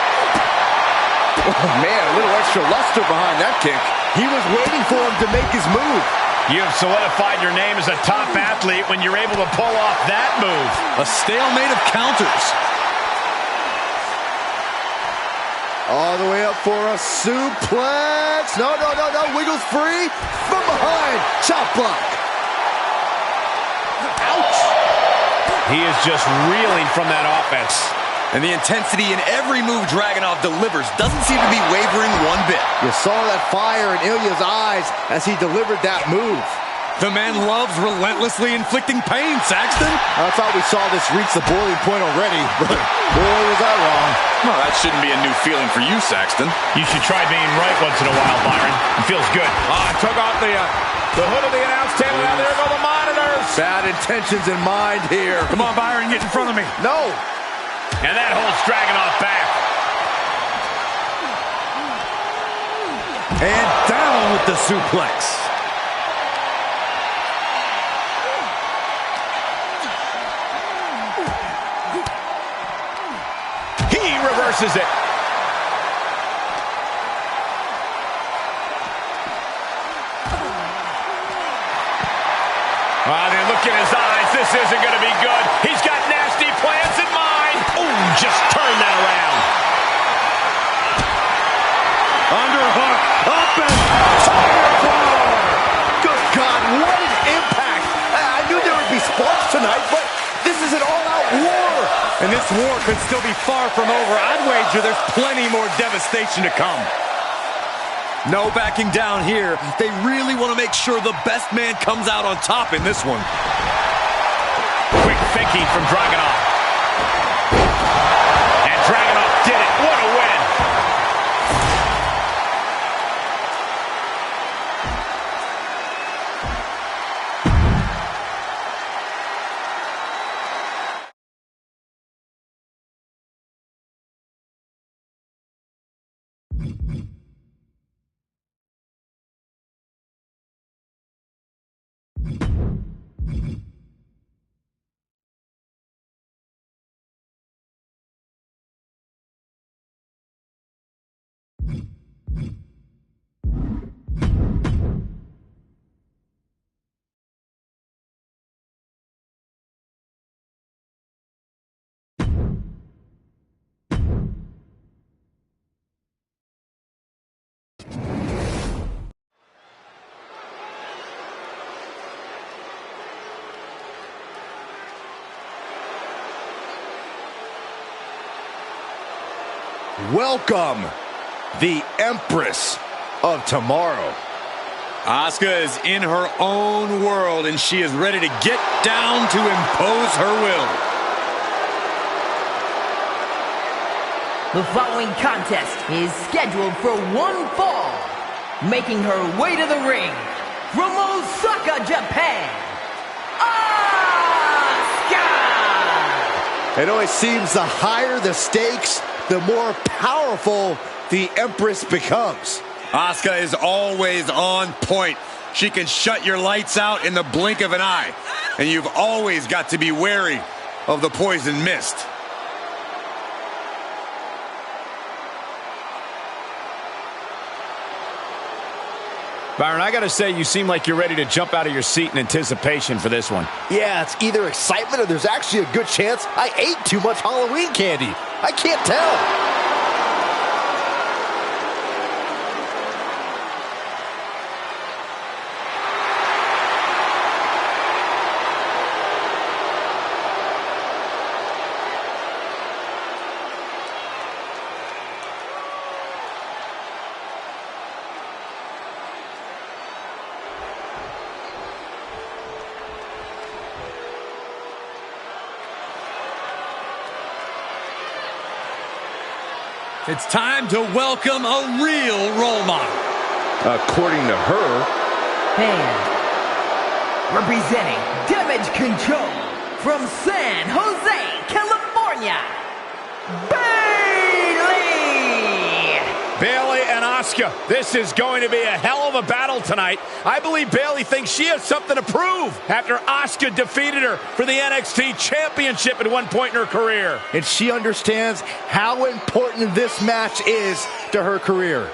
Oh, man, a little extra luster behind that kick. He was waiting for him to make his move. You have solidified your name as a top athlete when you're able to pull off that move. A stalemate of counters. All the way up for a suplex. No. Wiggles free. From behind. Chop block. Ouch. He is just reeling from that offense. And the intensity in every move Dragunov delivers doesn't seem to be wavering one bit. You saw that fire in Ilya's eyes as he delivered that move. The man loves relentlessly inflicting pain, Saxton. I thought we saw this reach the boiling point already, but boy, was I wrong. Well, that shouldn't be a new feeling for you, Saxton. You should try being right once in a while, Byron. It feels good. Took off the hood of the announce table. Now there go the monitors. Bad intentions in mind here. Come on, Byron, get in front of me. No. And that holds Dragunov back. And down with the suplex. He reverses it. They look in his eyes. This isn't going to be good. He's got nasty plans in mind. Ooh, just turn that around. Underhook, up and Good God, what an impact. I knew there would be sparks tonight, but this is an all-out war. And this war could still be far from over. I'd wager there's plenty more devastation to come. No backing down here. They really want to make sure the best man comes out on top in this one. Quick thinking from Dragunov. And Dragunov did it. What a win. Welcome, the Empress of Tomorrow. Asuka is in her own world, and she is ready to get down to impose her will. The following contest is scheduled for one fall. Making her way to the ring, from Osaka, Japan, Asuka! It always seems the higher the stakes, the more powerful the Empress becomes. Asuka is always on point. She can shut your lights out in the blink of an eye. And you've always got to be wary of the poison mist. Byron, I gotta say, you seem like you're ready to jump out of your seat in anticipation for this one. Yeah, it's either excitement or there's actually a good chance I ate too much Halloween candy. I can't tell. It's time to welcome a real role model. According to her. And representing Damage Control from San Jose, California, Bayley and Asuka, this is going to be a hell of a battle tonight. I believe Bayley thinks she has something to prove after Asuka defeated her for the NXT Championship at one point in her career. And she understands how important this match is to her career.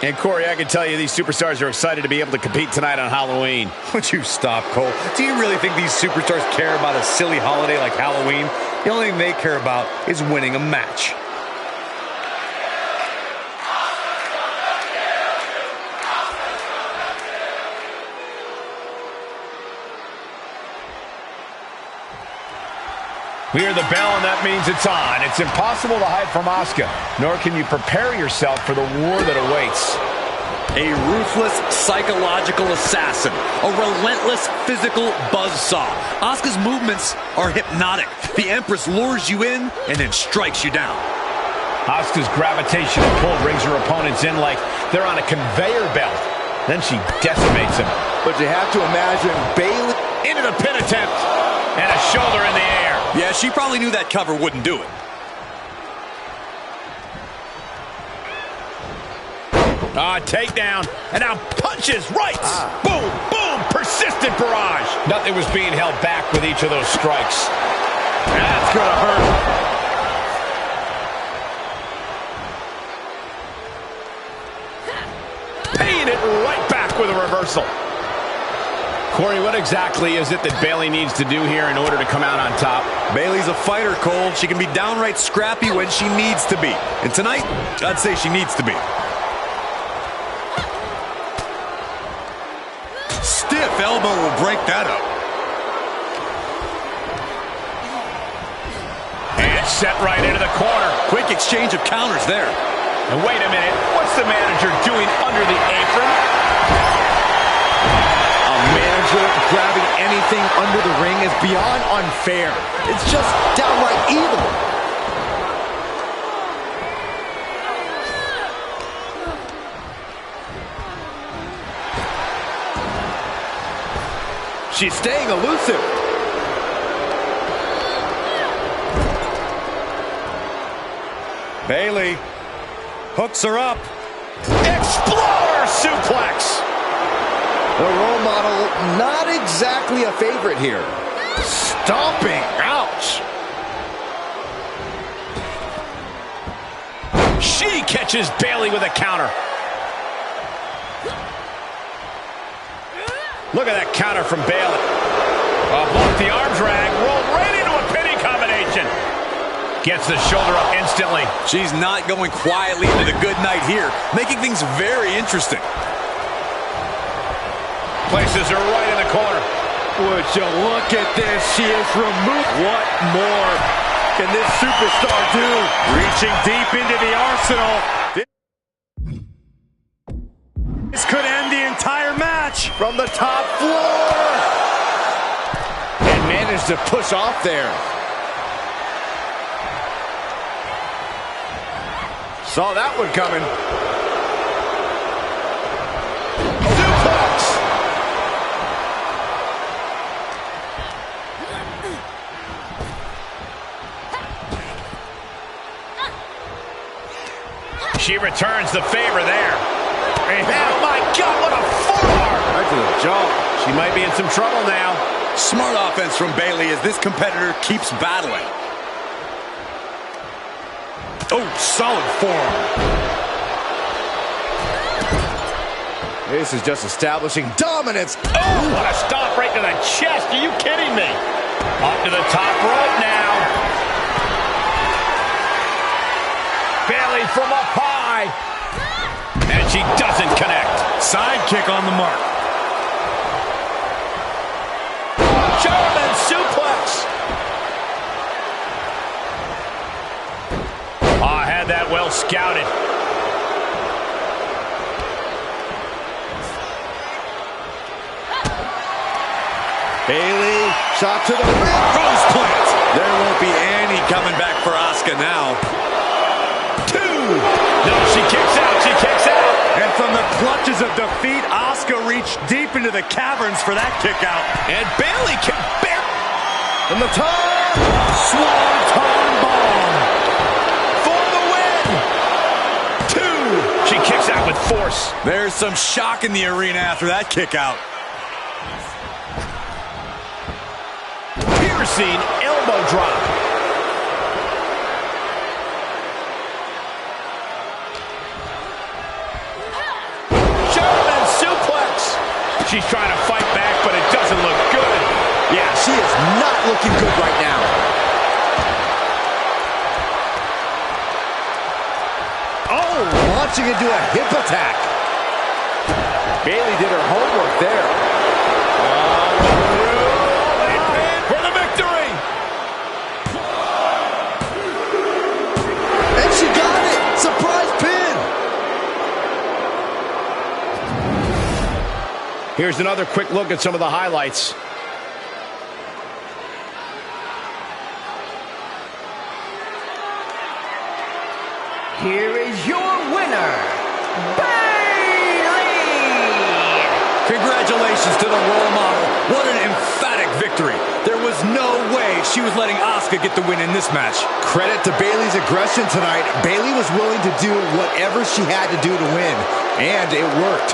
And Corey, I can tell you these superstars are excited to be able to compete tonight on Halloween. Would you stop, Cole? Do you really think these superstars care about a silly holiday like Halloween? The only thing they care about is winning a match. We hear the bell, and that means it's on. It's impossible to hide from Asuka, nor can you prepare yourself for the war that awaits. A ruthless psychological assassin, a relentless physical buzzsaw. Asuka's movements are hypnotic. The Empress lures you in and then strikes you down. Asuka's gravitational pull brings her opponents in like they're on a conveyor belt. Then she decimates them. But you have to imagine Bayley Into the pin attempt, and a shoulder in the air. Yeah, she probably knew that cover wouldn't do it. Takedown, and now punches, rights. Boom, boom, persistent barrage. Nothing was being held back with each of those strikes. That's gonna hurt. Paying it right back with a reversal. Corey, what exactly is it that Bayley needs to do here in order to come out on top? Bayley's a fighter, Cole. She can be downright scrappy when she needs to be. And tonight, I'd say she needs to be. Stiff elbow will break that up. And set right into the corner. Quick exchange of counters there. And wait a minute, what's the manager doing under the apron? grabbing anything under the ring is beyond unfair. It's just downright evil. She's staying elusive. Bayley hooks her up. Explorer suplex. The role model, not exactly a favorite here. Stomping, ouch. She catches Bayley with a counter. Look at that counter from Bayley. Block the arm drag, rolled right into a pinning combination. Gets the shoulder up instantly. She's not going quietly into the good night here, making things very interesting. Places her right in the corner. Would you look at this? She is removed. What more can this superstar do? Reaching deep into the arsenal. This could end the entire match. From the top floor. And managed to push off there. Saw that one coming. Suplex. She returns the favor there. Oh my God, what a forearm! Right to the jaw. She might be in some trouble now. Smart offense from Bayley as this competitor keeps battling. Oh, solid forearm. This is just establishing dominance. Oh, what a stop right to the chest. Are you kidding me? Up to the top rope now. Bayley from up high. And she doesn't connect. Side kick on the mark. German suplex. I had that well scouted. Bayley, shot to the rib. Rose plant. There won't be any coming back for Asuka now. No, she kicks out. She kicks out. And from the clutches of defeat, Asuka reached deep into the caverns for that kick out. And Bayley can bear. From the top. Swanton bomb. For the win. 2. She kicks out with force. There's some shock in the arena after that kick out. Piercing elbow drop. German suplex. She's trying to fight back, but it doesn't look good. Yeah, she is not looking good right now. Oh, launching into a hip attack. Bayley did her homework there. For the victory. And she got it. Surprise pin. Here's another quick look at some of the highlights. Here is your winner, Bayley! Congratulations to the role model. What an emphatic victory. There was no way she was letting Asuka get the win in this match. Credit to Bayley's aggression tonight. Bayley was willing to do whatever she had to do to win, and it worked.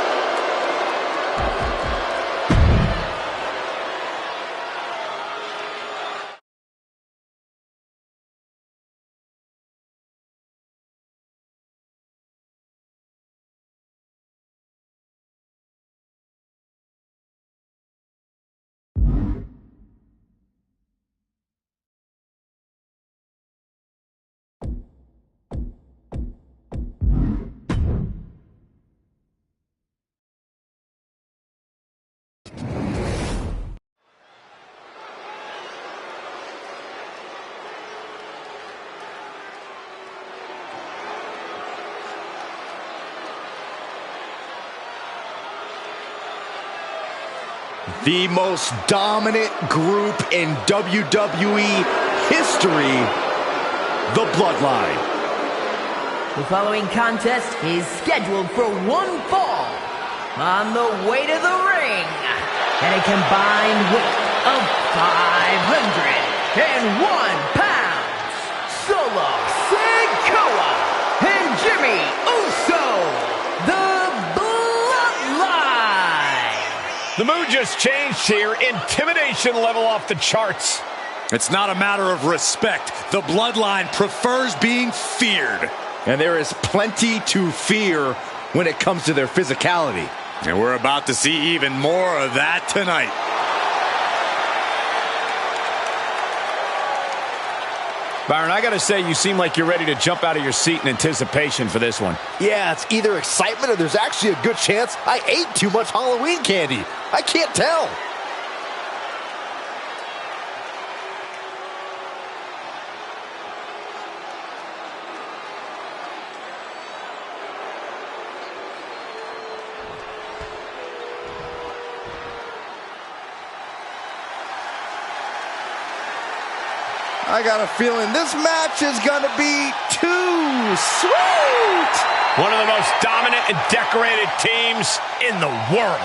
The most dominant group in WWE history, the Bloodline. The following contest is scheduled for one fall. On the way to the ring, and a combined weight of 501 pounds, Solo Sikoa and Jimmy Uso, the Bloodline. The mood just changed here. Intimidation level off the charts. It's not a matter of respect. The Bloodline prefers being feared. And there is plenty to fear when it comes to their physicality. And we're about to see even more of that tonight. Byron, I got to say, you seem like you're ready to jump out of your seat in anticipation for this one. Yeah, it's either excitement or there's actually a good chance I ate too much Halloween candy. I can't tell. I got a feeling this match is gonna be too sweet. One of the most dominant and decorated teams in the world.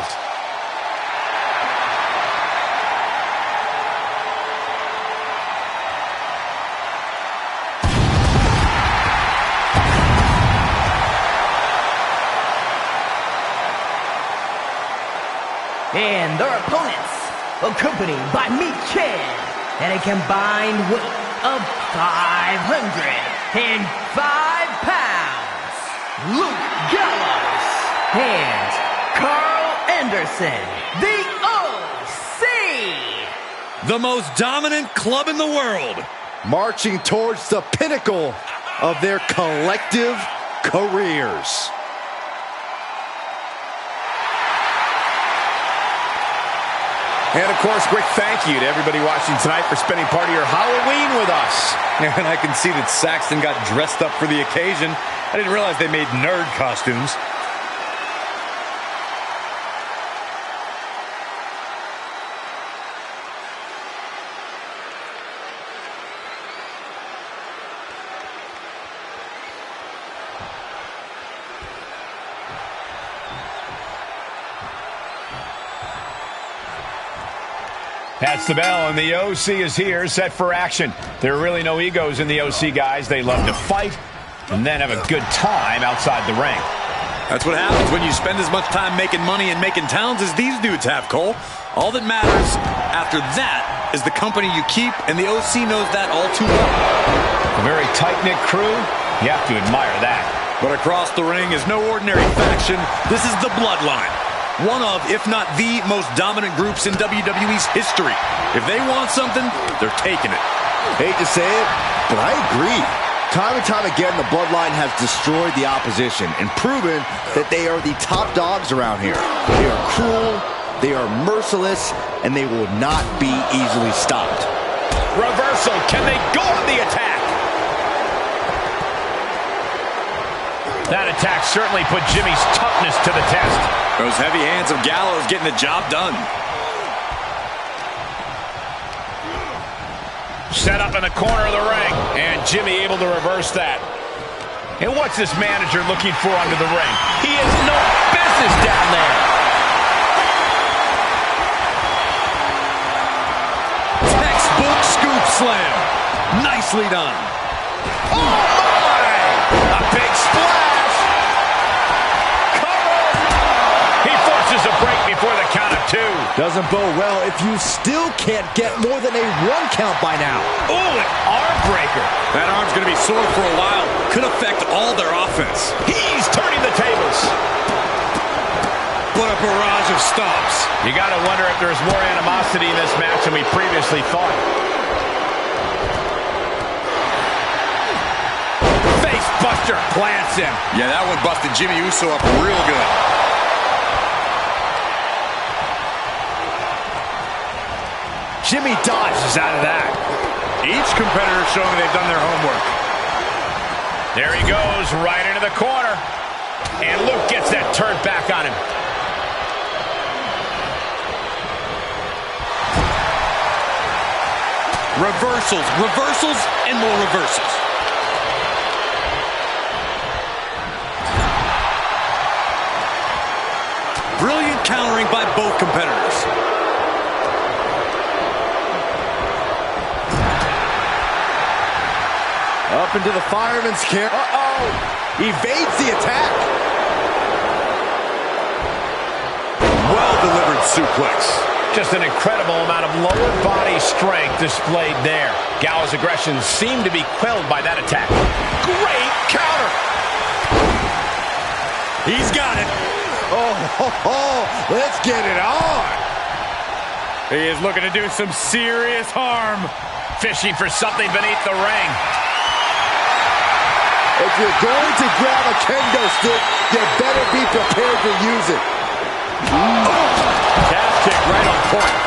And their opponents, accompanied by Meat Chan, and a combined weight of 505 pounds, Luke Gallows and Carl Anderson, the OC. The most dominant club in the world. Marching towards the pinnacle of their collective careers. And, of course, quick thank you to everybody watching tonight for spending part of your Halloween with us. And I can see that Saxton got dressed up for the occasion. I didn't realize they made nerd costumes. That's the bell, and the OC is here, set for action. There are really no egos in the OC, guys. They love to fight and then have a good time outside the ring. That's what happens when you spend as much time making money and making towns as these dudes have, Cole. All that matters after that is the company you keep, and the OC knows that all too well. A very tight-knit crew. You have to admire that. But across the ring is no ordinary faction. This is the Bloodline. One of, if not the most dominant groups in WWE's history. If they want something, they're taking it. Hate to say it, but I agree. Time and time again, the Bloodline has destroyed the opposition and proven that they are the top dogs around here. They are cruel, they are merciless, and they will not be easily stopped. Reversal. Can they go on the attack? That attack certainly put Jimmy's toughness to the test. Those heavy hands of Gallows getting the job done. Set up in the corner of the ring, and Jimmy able to reverse that. And what's this manager looking for under the ring? He has no business down there. Textbook scoop slam. Nicely done. Oh, my! A big splash. Cover. He forces a break before the count of two. Doesn't bode well if you still can't get more than a 1 count by now. Oh, an arm breaker. That arm's going to be sore for a while. Could affect all their offense. He's turning the tables. What a barrage of stomps. You got to wonder if there's more animosity in this match than we previously thought. Face buster plants him. Yeah, that one busted Jimmy Uso up real good. Jimmy dodges out of that. Each competitor showing they've done their homework. There he goes, right into the corner. And Luke gets that turned back on him. Reversals, reversals, and more reversals. Brilliant countering by both competitors. Up into the fireman's carry. Uh-oh. Evades the attack. Well-delivered suplex. Just an incredible amount of lower body strength displayed there. Gallows' aggression seemed to be quelled by that attack. Great counter. He's got it. Oh, ho, ho. Let's get it on. He is looking to do some serious harm. Fishing for something beneath the ring. If you're going to grab a kendo stick, you better be prepared to use it. Calf kick right on point.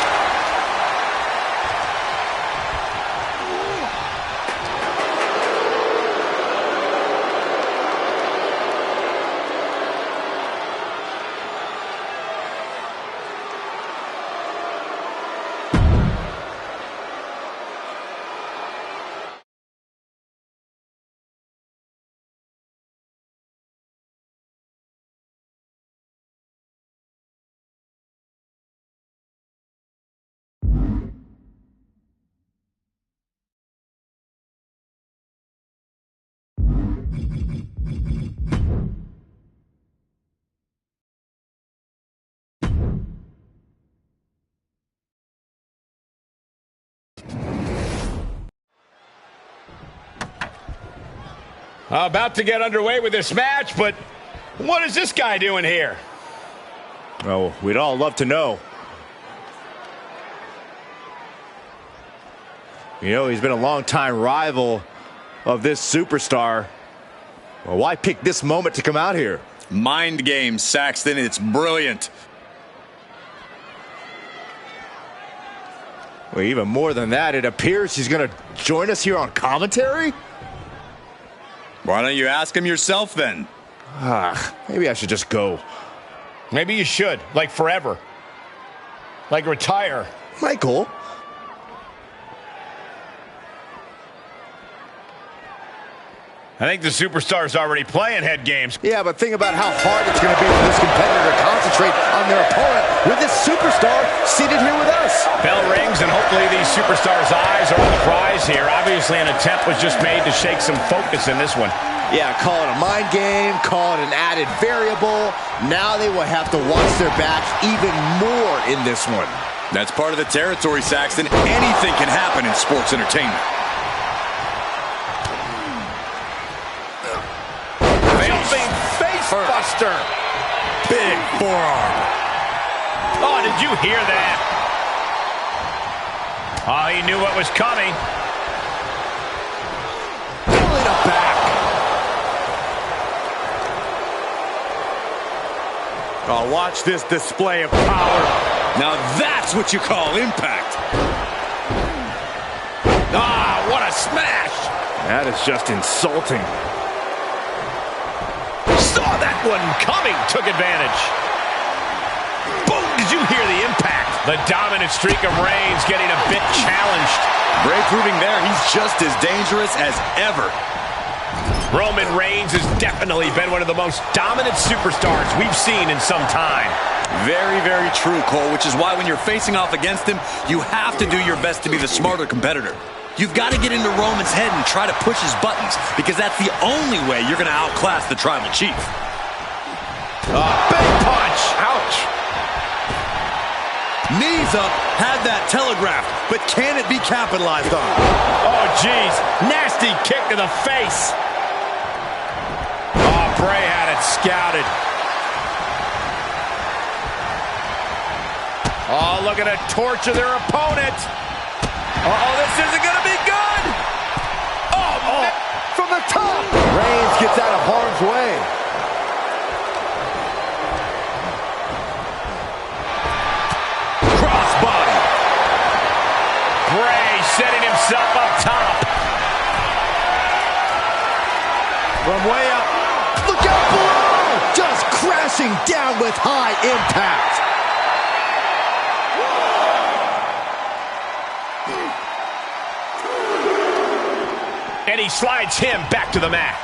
About to get underway with this match, but what is this guy doing here? Oh, we'd all love to know. You know, he's been a long-time rival of this superstar. Well, why pick this moment to come out here? Mind games, Saxton. It's brilliant. Well, even more than that, it appears he's going to join us here on commentary? Why don't you ask him yourself then? Maybe I should just go. Maybe you should, like forever. Like retire. Michael. I think the superstar's already playing head games. Yeah, but think about how hard it's going to be for this competitor to concentrate on their opponent with this superstar seated here with us. Bell rings, and hopefully these superstars' eyes are on the prize here. Obviously, an attempt was just made to shake some focus in this one. Yeah, call it a mind game, call it an added variable. Now they will have to watch their back even more in this one. That's part of the territory, Saxton. Anything can happen in sports entertainment. Buster. Big forearm. Oh, did you hear that? Oh, he knew what was coming. Pulling it back. Oh, watch this display of power. Now that's what you call impact. Ah, what a smash. That is just insulting. Saw that one coming, took advantage. Boom, did you hear the impact? The dominant streak of Reigns getting a bit challenged. Bray proving there he's just as dangerous as ever. Roman Reigns has definitely been one of the most dominant superstars we've seen in some time. Very, very true, Cole, which is why when you're facing off against him, you have to do your best to be the smarter competitor. You've got to get into Roman's head and try to push his buttons, because that's the only way you're going to outclass the Tribal Chief. Big punch! Ouch! Knees up, had that telegraphed, but can it be capitalized on? Oh, jeez. Nasty kick to the face. Oh, Bray had it scouted. Oh, looking to torture their opponent. Uh-oh, this isn't going to be good. Oh, from the top. Reigns gets out of harm's way. Crossbody. Bray setting himself up top. From way up. Look out below. Just crashing down with high impact. And he slides him back to the mat.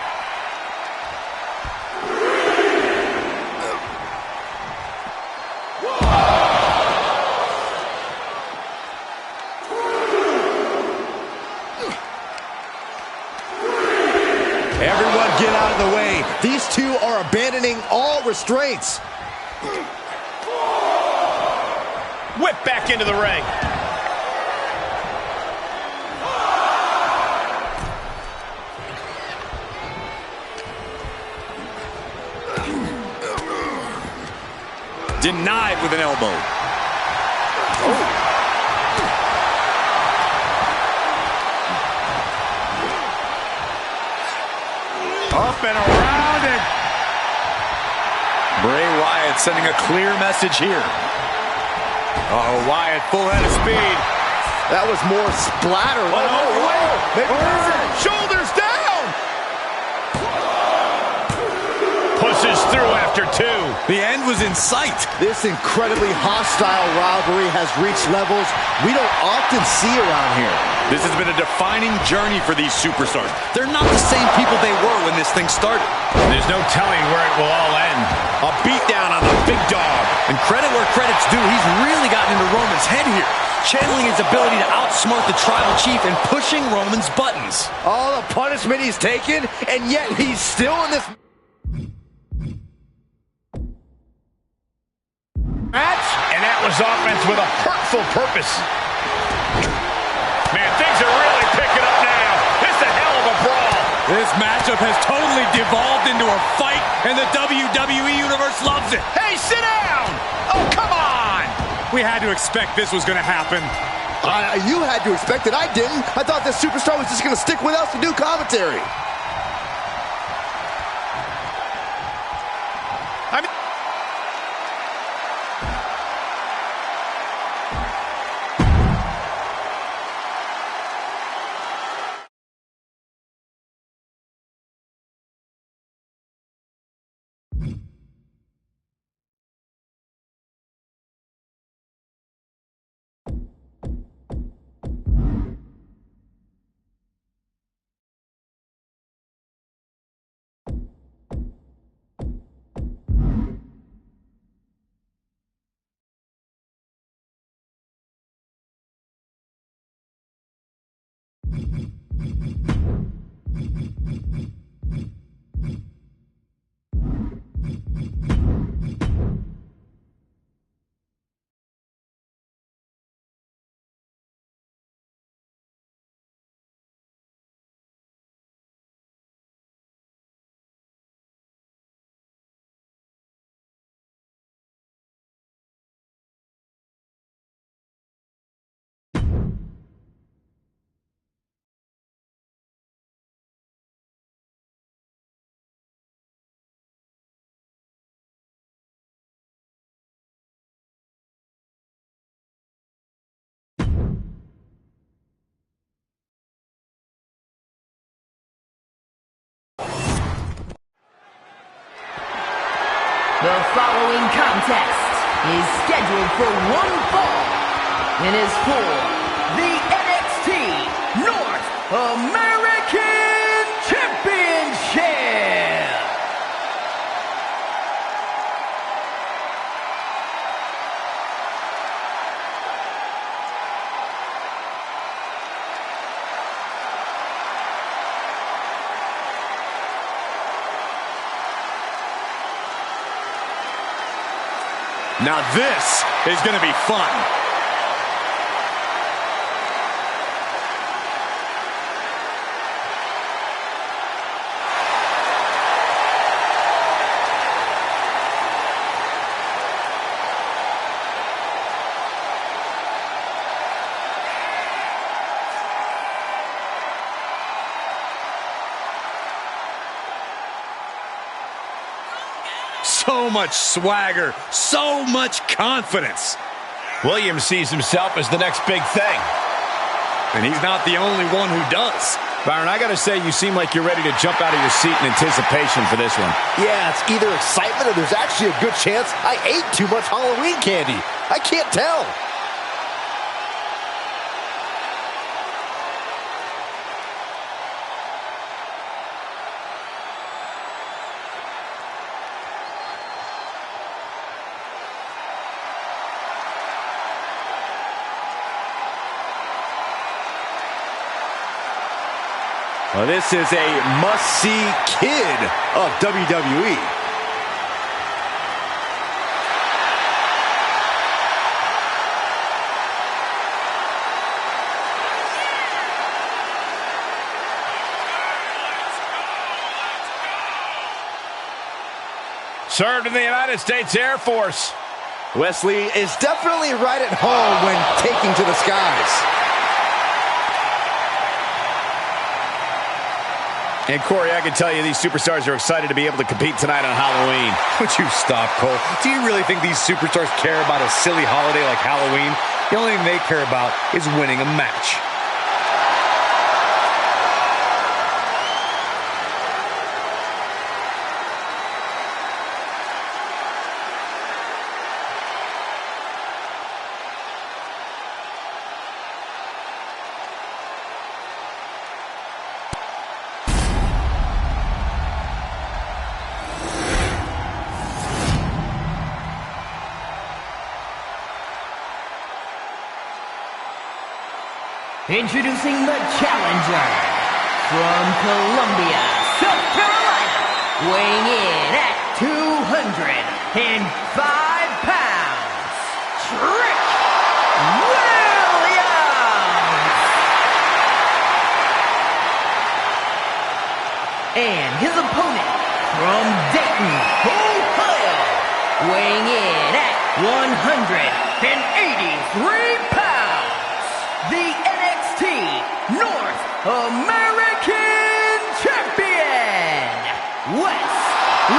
Everyone get out of the way. These two are abandoning all restraints. Whip back into the ring. Denied with an elbow. Up and around and... Bray Wyatt sending a clear message here. Oh, Wyatt full head of speed. That was more splatter. Shoulders down. Pushes through after 2. The end was in sight. This incredibly hostile rivalry has reached levels we don't often see around here. This has been a defining journey for these superstars. They're not the same people they were when this thing started. There's no telling where it will all end. A beatdown on the big dog. And credit where credit's due, he's really gotten into Roman's head here, channeling his ability to outsmart the tribal chief and pushing Roman's buttons. All the punishment he's taken, and yet he's still in this match. And that was offense with a hurtful purpose. Man, things are really picking up now. This is a hell of a brawl. This matchup has totally devolved into a fight, and the WWE Universe loves it. Hey, sit down. Oh, come on. We had to expect this was going to happen. You had to expect it. I didn't. I thought this superstar was just going to stick with us to do commentary. The following contest is scheduled for one fall and is for the NXT North American Championship. Now this is going to be fun. So much swagger, so much confidence. Williams sees himself as the next big thing. And he's not the only one who does. Byron, I gotta say, you seem like you're ready to jump out of your seat in anticipation for this one. Yeah, it's either excitement or there's actually a good chance I ate too much Halloween candy. I can't tell. Well, this is a must-see kid of WWE. Served in the United States Air Force. Wesley is definitely right at home when taking to the skies. And Corey, I can tell you these superstars are excited to be able to compete tonight on Halloween. Would you stop, Cole? Do you really think these superstars care about a silly holiday like Halloween? The only thing they care about is winning a match. Introducing the challenger from Columbia, South Carolina, weighing in at 205 pounds, Trick Williams. And his opponent from Dayton, Ohio, weighing in at 183 pounds, the NXT North American Champion, Wes Lee!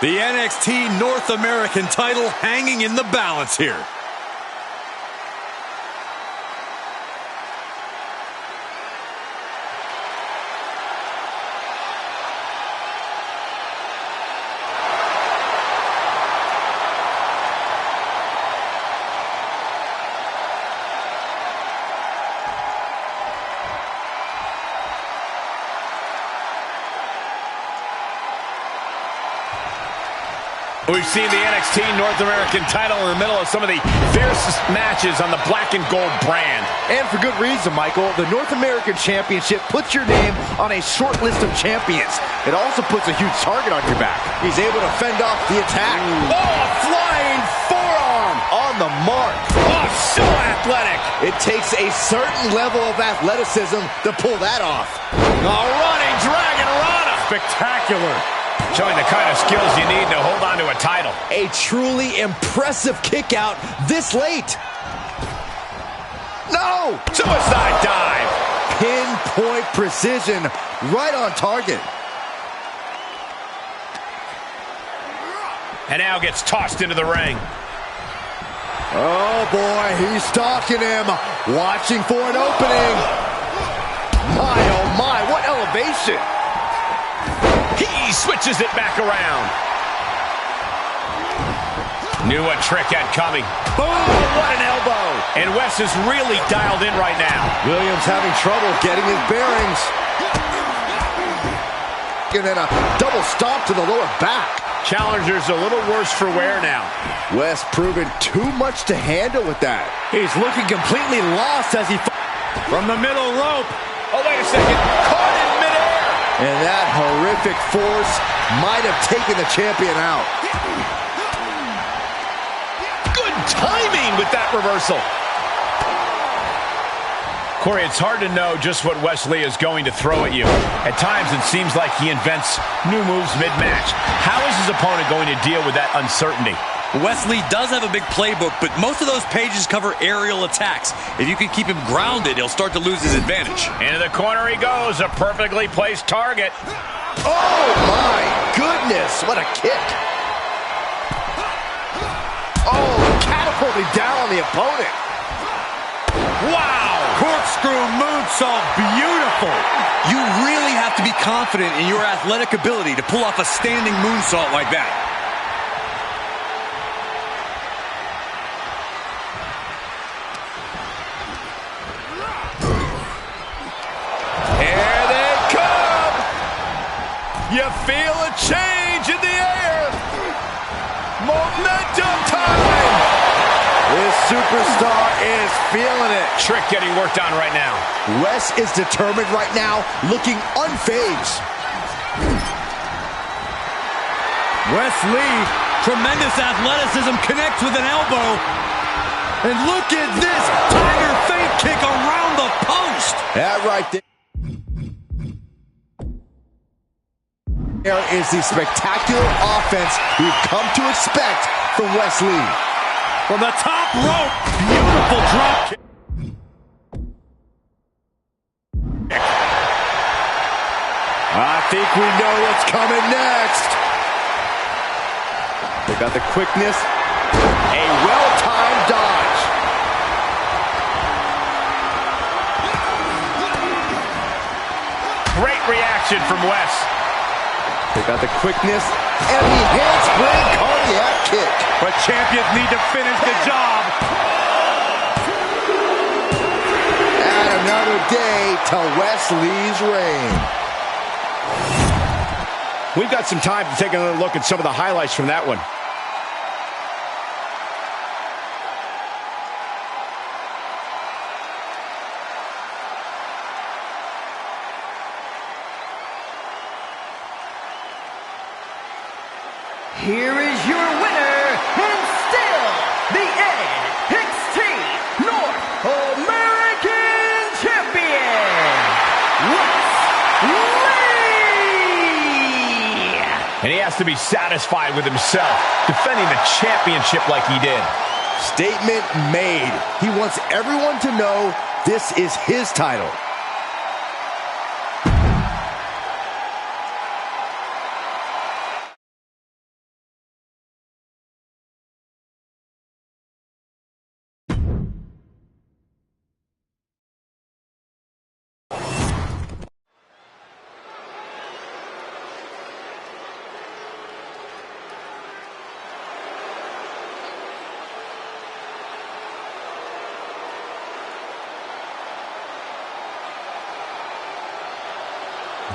The NXT North American title hanging in the balance here. We've seen the NXT North American title in the middle of some of the fiercest matches on the black and gold brand. And for good reason, Michael. The North American Championship puts your name on a short list of champions. It also puts a huge target on your back. He's able to fend off the attack. Oh, a flying forearm! On the mark. Oh, so athletic! It takes a certain level of athleticism to pull that off. A running dragon rana! Spectacular. Showing the kind of skills you need to hold on to a title. A truly impressive kick out this late. No! Suicide dive! Pinpoint precision, right on target. And now gets tossed into the ring. Oh boy, he's stalking him, watching for an opening. My, oh my, what elevation. He switches it back around. Knew what Trick had coming. Boom! What an elbow! And Wes is really dialed in right now. Williams having trouble getting his bearings. And then a double stomp to the lower back. Challenger's a little worse for wear now. Wes proving too much to handle with that. He's looking completely lost as he... From the middle rope. Oh, wait a second. Caught in midair. And that horrific force might have taken the champion out. Good timing with that reversal. Corey, it's hard to know just what Wes Lee is going to throw at you. At times, it seems like he invents new moves mid-match. How is his opponent going to deal with that uncertainty? Wes Lee does have a big playbook, but most of those pages cover aerial attacks. If you can keep him grounded, he'll start to lose his advantage. Into the corner he goes, a perfectly placed target. Oh my goodness, what a kick. Oh, catapulting down on the opponent. Wow! Corkscrew moonsault, beautiful! You really have to be confident in your athletic ability to pull off a standing moonsault like that. Here they come! You feel a change in the air! Momentum time! This superstar is feeling it. Trick getting worked on right now. Wes is determined right now, looking unfazed. Wes Lee, tremendous athleticism, connects with an elbow. And look at this tiger feint kick around the post. That right there. There is the spectacular offense we've come to expect from Wes Lee. From the top rope. Beautiful drop kick. I think we know what's coming next. They got the quickness. A well-timed dodge. Great reaction from Wes. They got the quickness and the handspring cardiac kick. But champions need to finish the job. Add another day to Wesley's reign. We've got some time to take another look at some of the highlights from that one. Here is your winner, and still the NXT North American Champion, Wesley! And he has to be satisfied with himself, defending the championship like he did. Statement made. He wants everyone to know this is his title.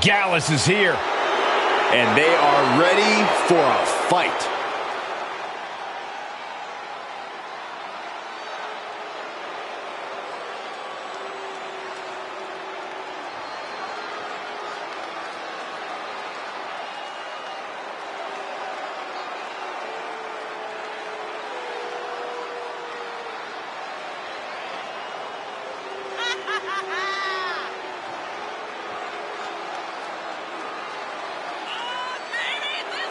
Gallus is here. And they are ready for a fight.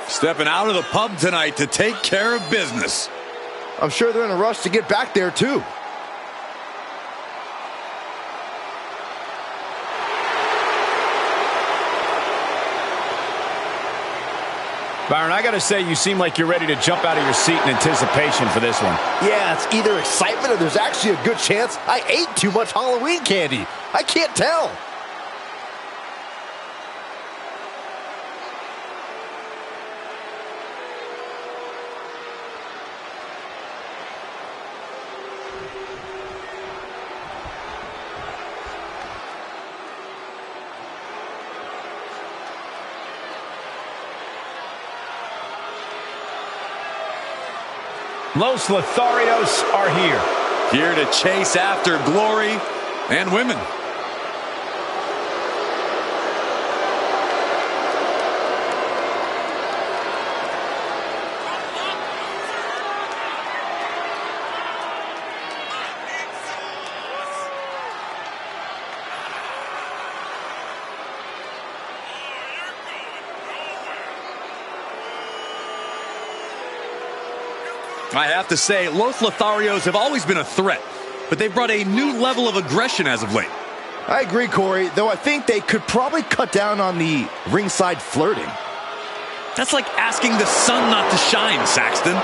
Stepping out of the pub tonight to take care of business. I'm sure they're in a rush to get back there, too. Byron, I gotta say, you seem like you're ready to jump out of your seat in anticipation for this one. Yeah, it's either excitement or there's actually a good chance I ate too much Halloween candy. I can't tell. Los Lotharios are here. Here to chase after glory and women. I have to say, Los Lotharios have always been a threat, but they've brought a new level of aggression as of late. I agree, Corey, though I think they could probably cut down on the ringside flirting. That's like asking the sun not to shine, Saxton.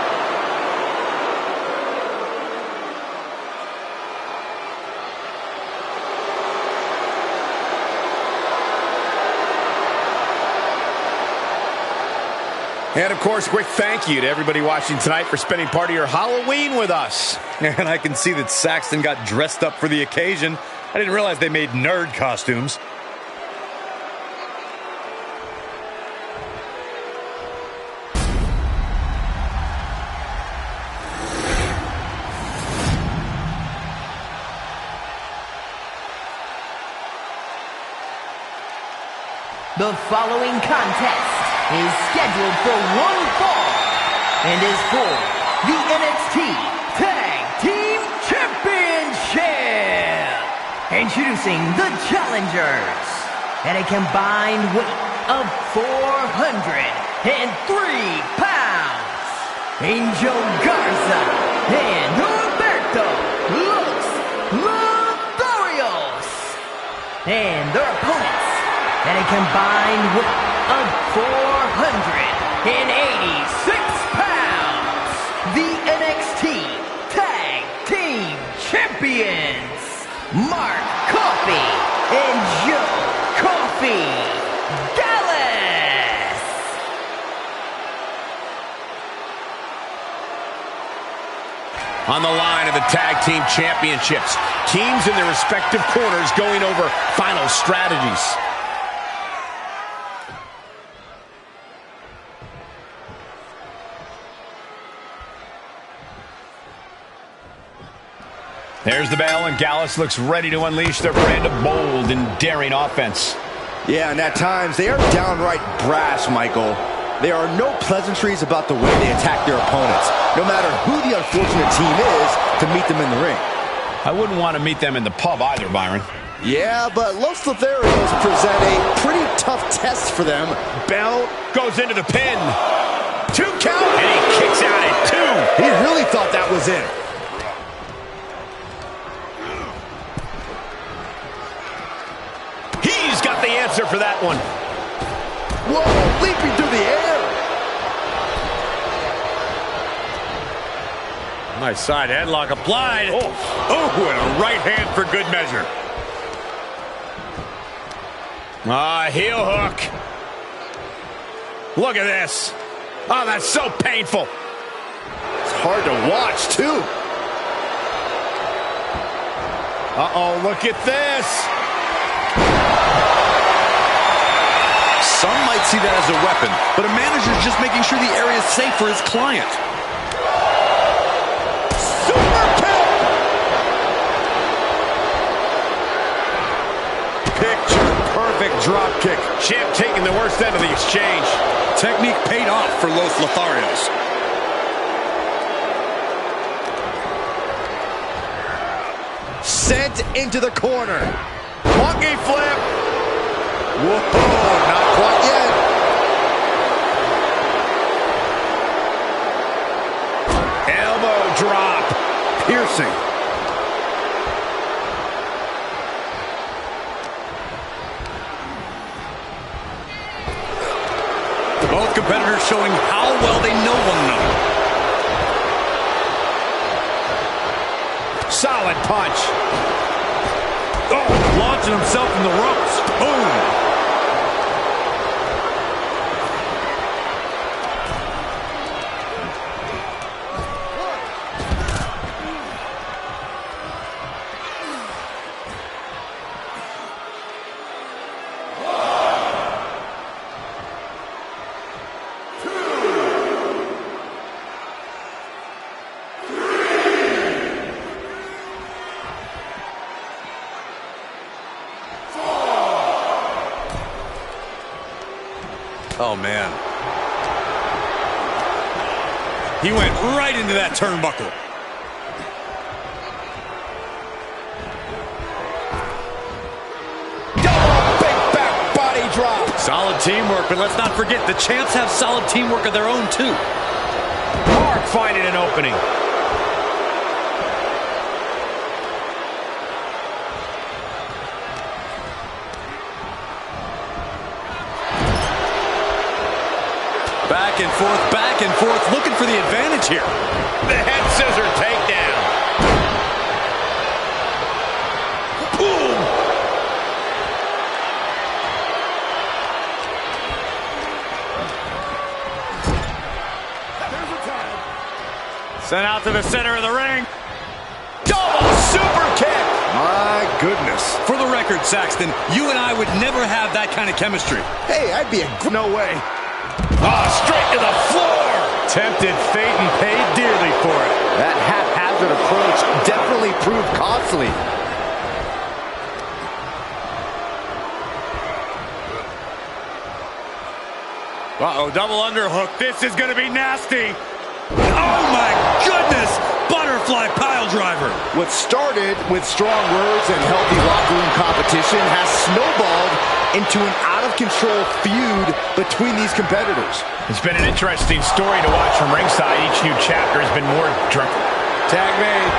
And, of course, quick thank you to everybody watching tonight for spending part of your Halloween with us. And I can see that Saxton got dressed up for the occasion. I didn't realize they made nerd costumes. The following contest is scheduled for one fall and is for the NXT Tag Team Championship. Introducing the challengers at a combined weight of 403 pounds, Angel Garza and Humberto Los Lotharios. And their opponents at a combined weight of 486 pounds, the NXT Tag Team Champions, Mark Coffey and Joe Coffey Dallas. On the line of the Tag Team Championships, teams in their respective corners going over final strategies. There's the bell, and Gallus looks ready to unleash their brand of bold and daring offense. Yeah, and at times they are downright brash, Michael. There are no pleasantries about the way they attack their opponents, no matter who the unfortunate team is to meet them in the ring. I wouldn't want to meet them in the pub either, Byron. Yeah, but Los Lotharios present a pretty tough test for them. Bell goes into the pin. 2 count, and he kicks out at 2. He really thought that was it. He's got the answer for that one. Whoa, leaping through the air. Nice side headlock applied. Oh, and a right hand for good measure. Heel hook. Look at this. Oh, that's so painful. It's hard to watch, too. Uh-oh, look at this. Some might see that as a weapon, but a manager's just making sure the area is safe for his client. Super kick! Picture-perfect drop kick. Champ taking the worst end of the exchange. Technique paid off for Los Lotharios. Sent into the corner. Monkey flip. Whoa, not quite yet. Elbow drop. Piercing. Both competitors showing how well they know one another. Solid punch. Oh, launching himself in the ropes. Boom. Oh, man. He went right into that turnbuckle. Big back body drop. Solid teamwork, but let's not forget, the champs have solid teamwork of their own, too. Mark finding an opening. Back and forth, looking for the advantage here. The head scissor takedown. Boom! Sent out to the center of the ring. Double super kick. My goodness. For the record, Saxton, you and I would never have that kind of chemistry. Hey, I'd be no way. Oh, straight to the floor. Tempted fate and paid dearly for it. That haphazard approach definitely proved costly. Uh-oh, double underhook. This is going to be nasty. Oh, my goodness. Butterfly pile driver. What started with strong words and healthy locker room competition has snowballed into an out-of-control feud between these competitors. It's been an interesting story to watch from ringside. Each new chapter has been more Tag made.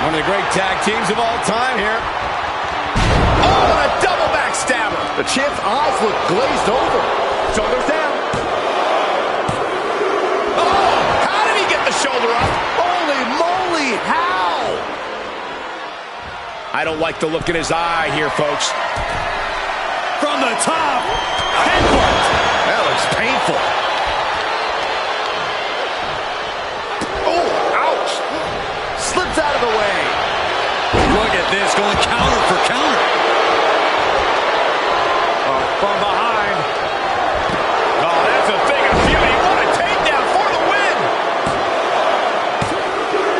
One of the great tag teams of all time here. Oh, and a double backstabber. The champ's eyes look glazed over. Shoulders down. Oh, how did he get the shoulder up? Holy moly, how? I don't like the look in his eye here, folks. From the top, headbutt. That looks painful. Oh, ouch. Slips out of the way. Look at this, going counter for counter. From behind. Oh, that's a thing of beauty. What a takedown for the win.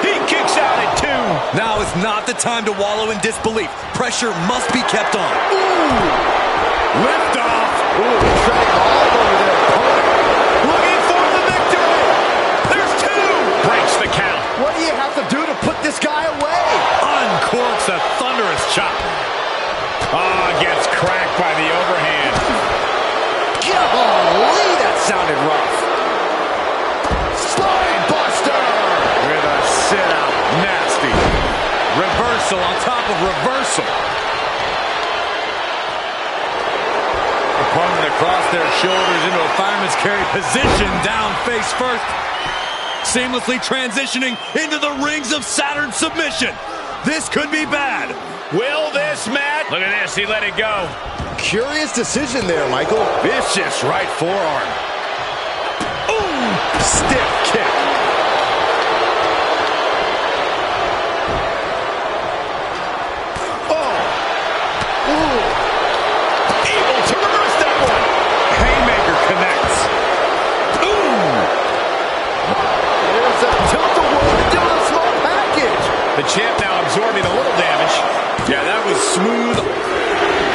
He kicks out at 2. Now is not the time to wallow in disbelief. Pressure must be kept on. Ooh. Lift off. Ooh, treading all over their opponent. Looking for the victory. There's 2. Breaks the count. What do you have to do to put this guy away? Uncorks a thunderous chop. Ah, gets cracked by the overhand. Golly, that sounded rough. Spine buster. With a sit-out. Nasty. Reversal on top of reversal. Opponent across their shoulders into a fireman's carry position, down face first. Seamlessly transitioning into the rings of Saturn submission. This could be bad. Will this match? Look at this, he let it go. Curious decision there, Michael. Vicious right forearm. Ooh, stiff kick. Oh. Ooh. Able to reverse that one. Haymaker connects. Ooh. There's a tilt-a-whirl doing a small package. The champ now absorbing a little damage. Yeah, that was smooth.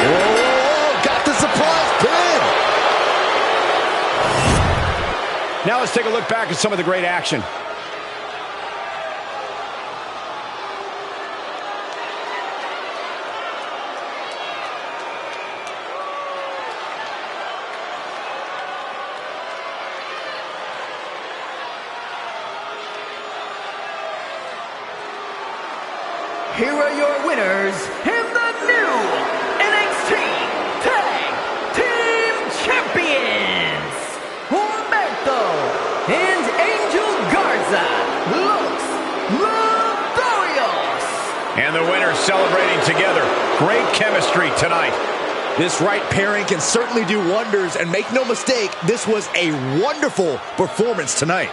Whoa, got the surprise pin. Now let's take a look back at some of the great action. Here are your winners in the new NXT Tag Team Champions, Humberto and Angel Garza, Los Lotharios. And the winners celebrating together. Great chemistry tonight. This right pairing can certainly do wonders, and make no mistake, this was a wonderful performance tonight.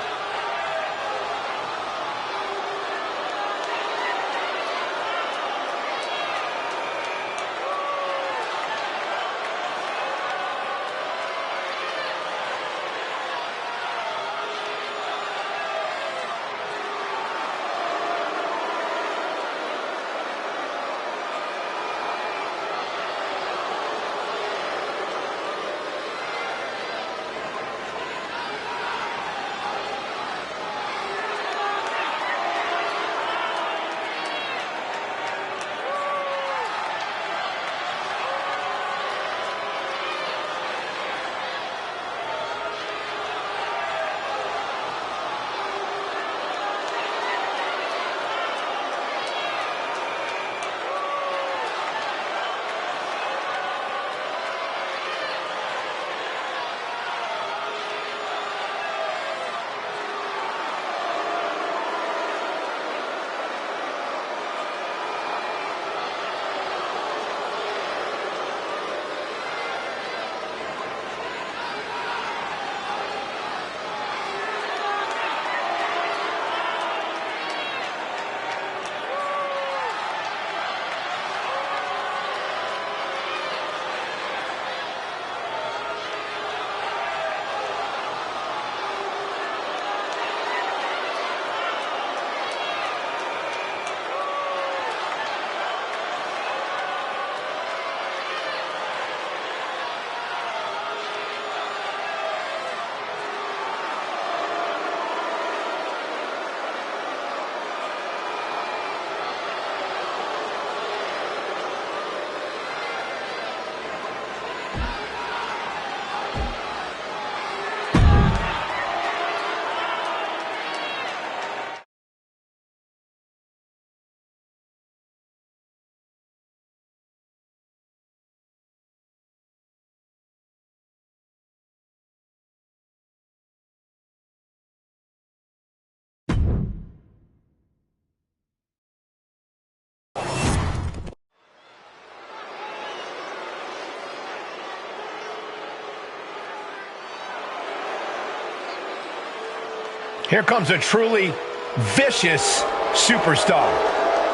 Here comes a truly vicious superstar.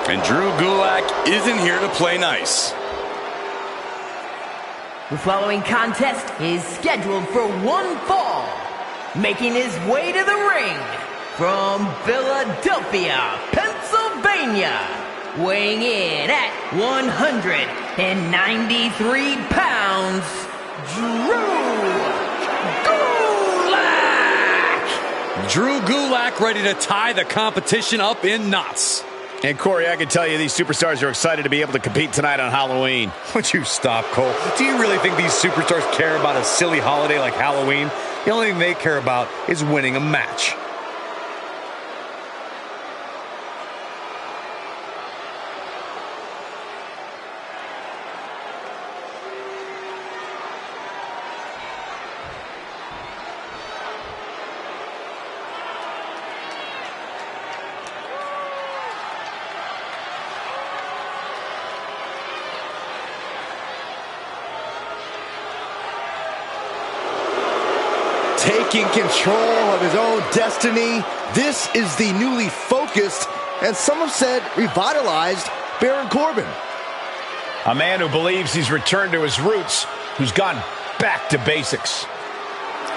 And Drew Gulak isn't here to play nice. The following contest is scheduled for one fall. Making his way to the ring from Philadelphia, Pennsylvania. Weighing in at 193 pounds, Drew Gulak! Drew Gulak ready to tie the competition up in knots. And Corey, I can tell you these superstars are excited to be able to compete tonight on Halloween. Would you stop, Cole? Do you really think these superstars care about a silly holiday like Halloween? The only thing they care about is winning a match. Taking control of his own destiny, this is the newly focused, and some have said revitalized, Baron Corbin. A man who believes he's returned to his roots, who's gone back to basics.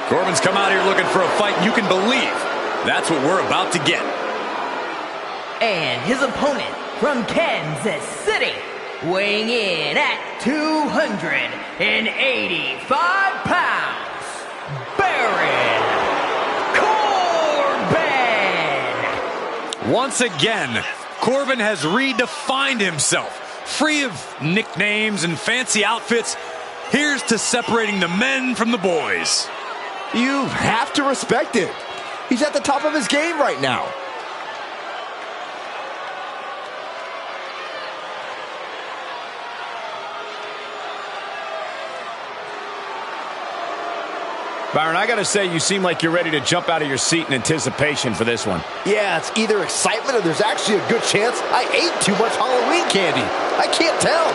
Corbin's come out here looking for a fight you can believe. That's what we're about to get. And his opponent from Kansas City, weighing in at 285 pounds, Baron Corbin! Once again, Corbin has redefined himself. Free of nicknames and fancy outfits, here's to separating the men from the boys. You have to respect it. He's at the top of his game right now. Byron, I gotta say, you seem like you're ready to jump out of your seat in anticipation for this one. Yeah, it's either excitement or there's actually a good chance I ate too much Halloween candy. I can't tell.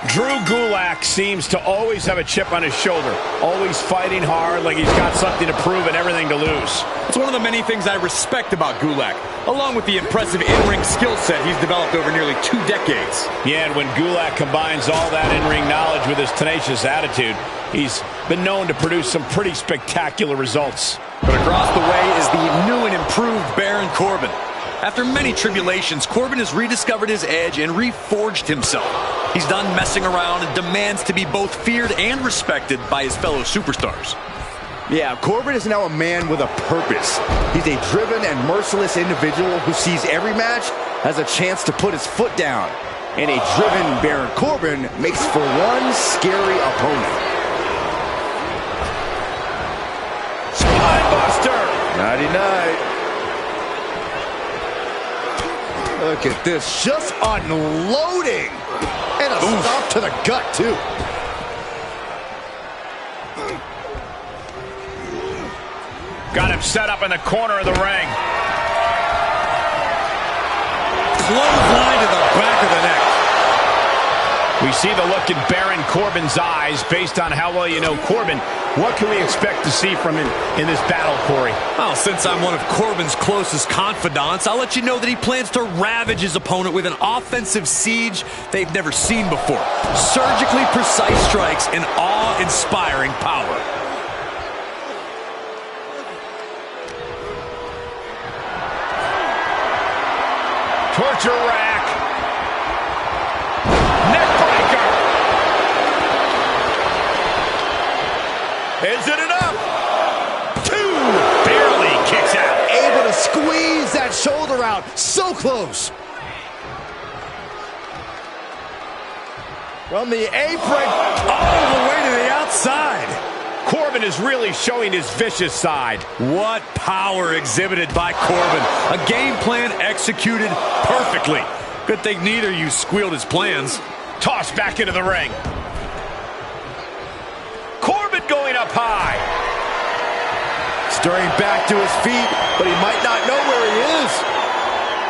Drew Gulak seems to always have a chip on his shoulder, always fighting hard like he's got something to prove and everything to lose. It's one of the many things I respect about Gulak, along with the impressive in-ring skill set he's developed over nearly 2 decades. Yeah, and when Gulak combines all that in-ring knowledge with his tenacious attitude, he's been known to produce some pretty spectacular results. But across the way is the new and improved Baron Corbin. After many tribulations, Corbin has rediscovered his edge and reforged himself. He's done messing around and demands to be both feared and respected by his fellow superstars. Yeah, Corbin is now a man with a purpose. He's a driven and merciless individual who sees every match as a chance to put his foot down. And a driven Baron Corbin makes for one scary opponent. Spinebuster! Nighty-night. Look at this, just unloading. And a stop to the gut, too. Got him set up in the corner of the ring. Clothesline to the back of the neck. We see the look in Baron Corbin's eyes. Based on how well you know Corbin, what can we expect to see from him in this battle, Corey? Well, since I'm one of Corbin's closest confidants, I'll let you know that he plans to ravage his opponent with an offensive siege they've never seen before. Surgically precise strikes and awe-inspiring power. Torture rack. Neckbreaker. Is it enough? 2. Barely kicks out. Able to squeeze that shoulder out. So close. From the apron. All the way to the outside. Corbin is really showing his vicious side. What power exhibited by Corbin. A game plan executed perfectly. Good thing neither of you squealed his plans. Tossed back into the ring. Corbin going up high. Stirring back to his feet, but he might not know where he is.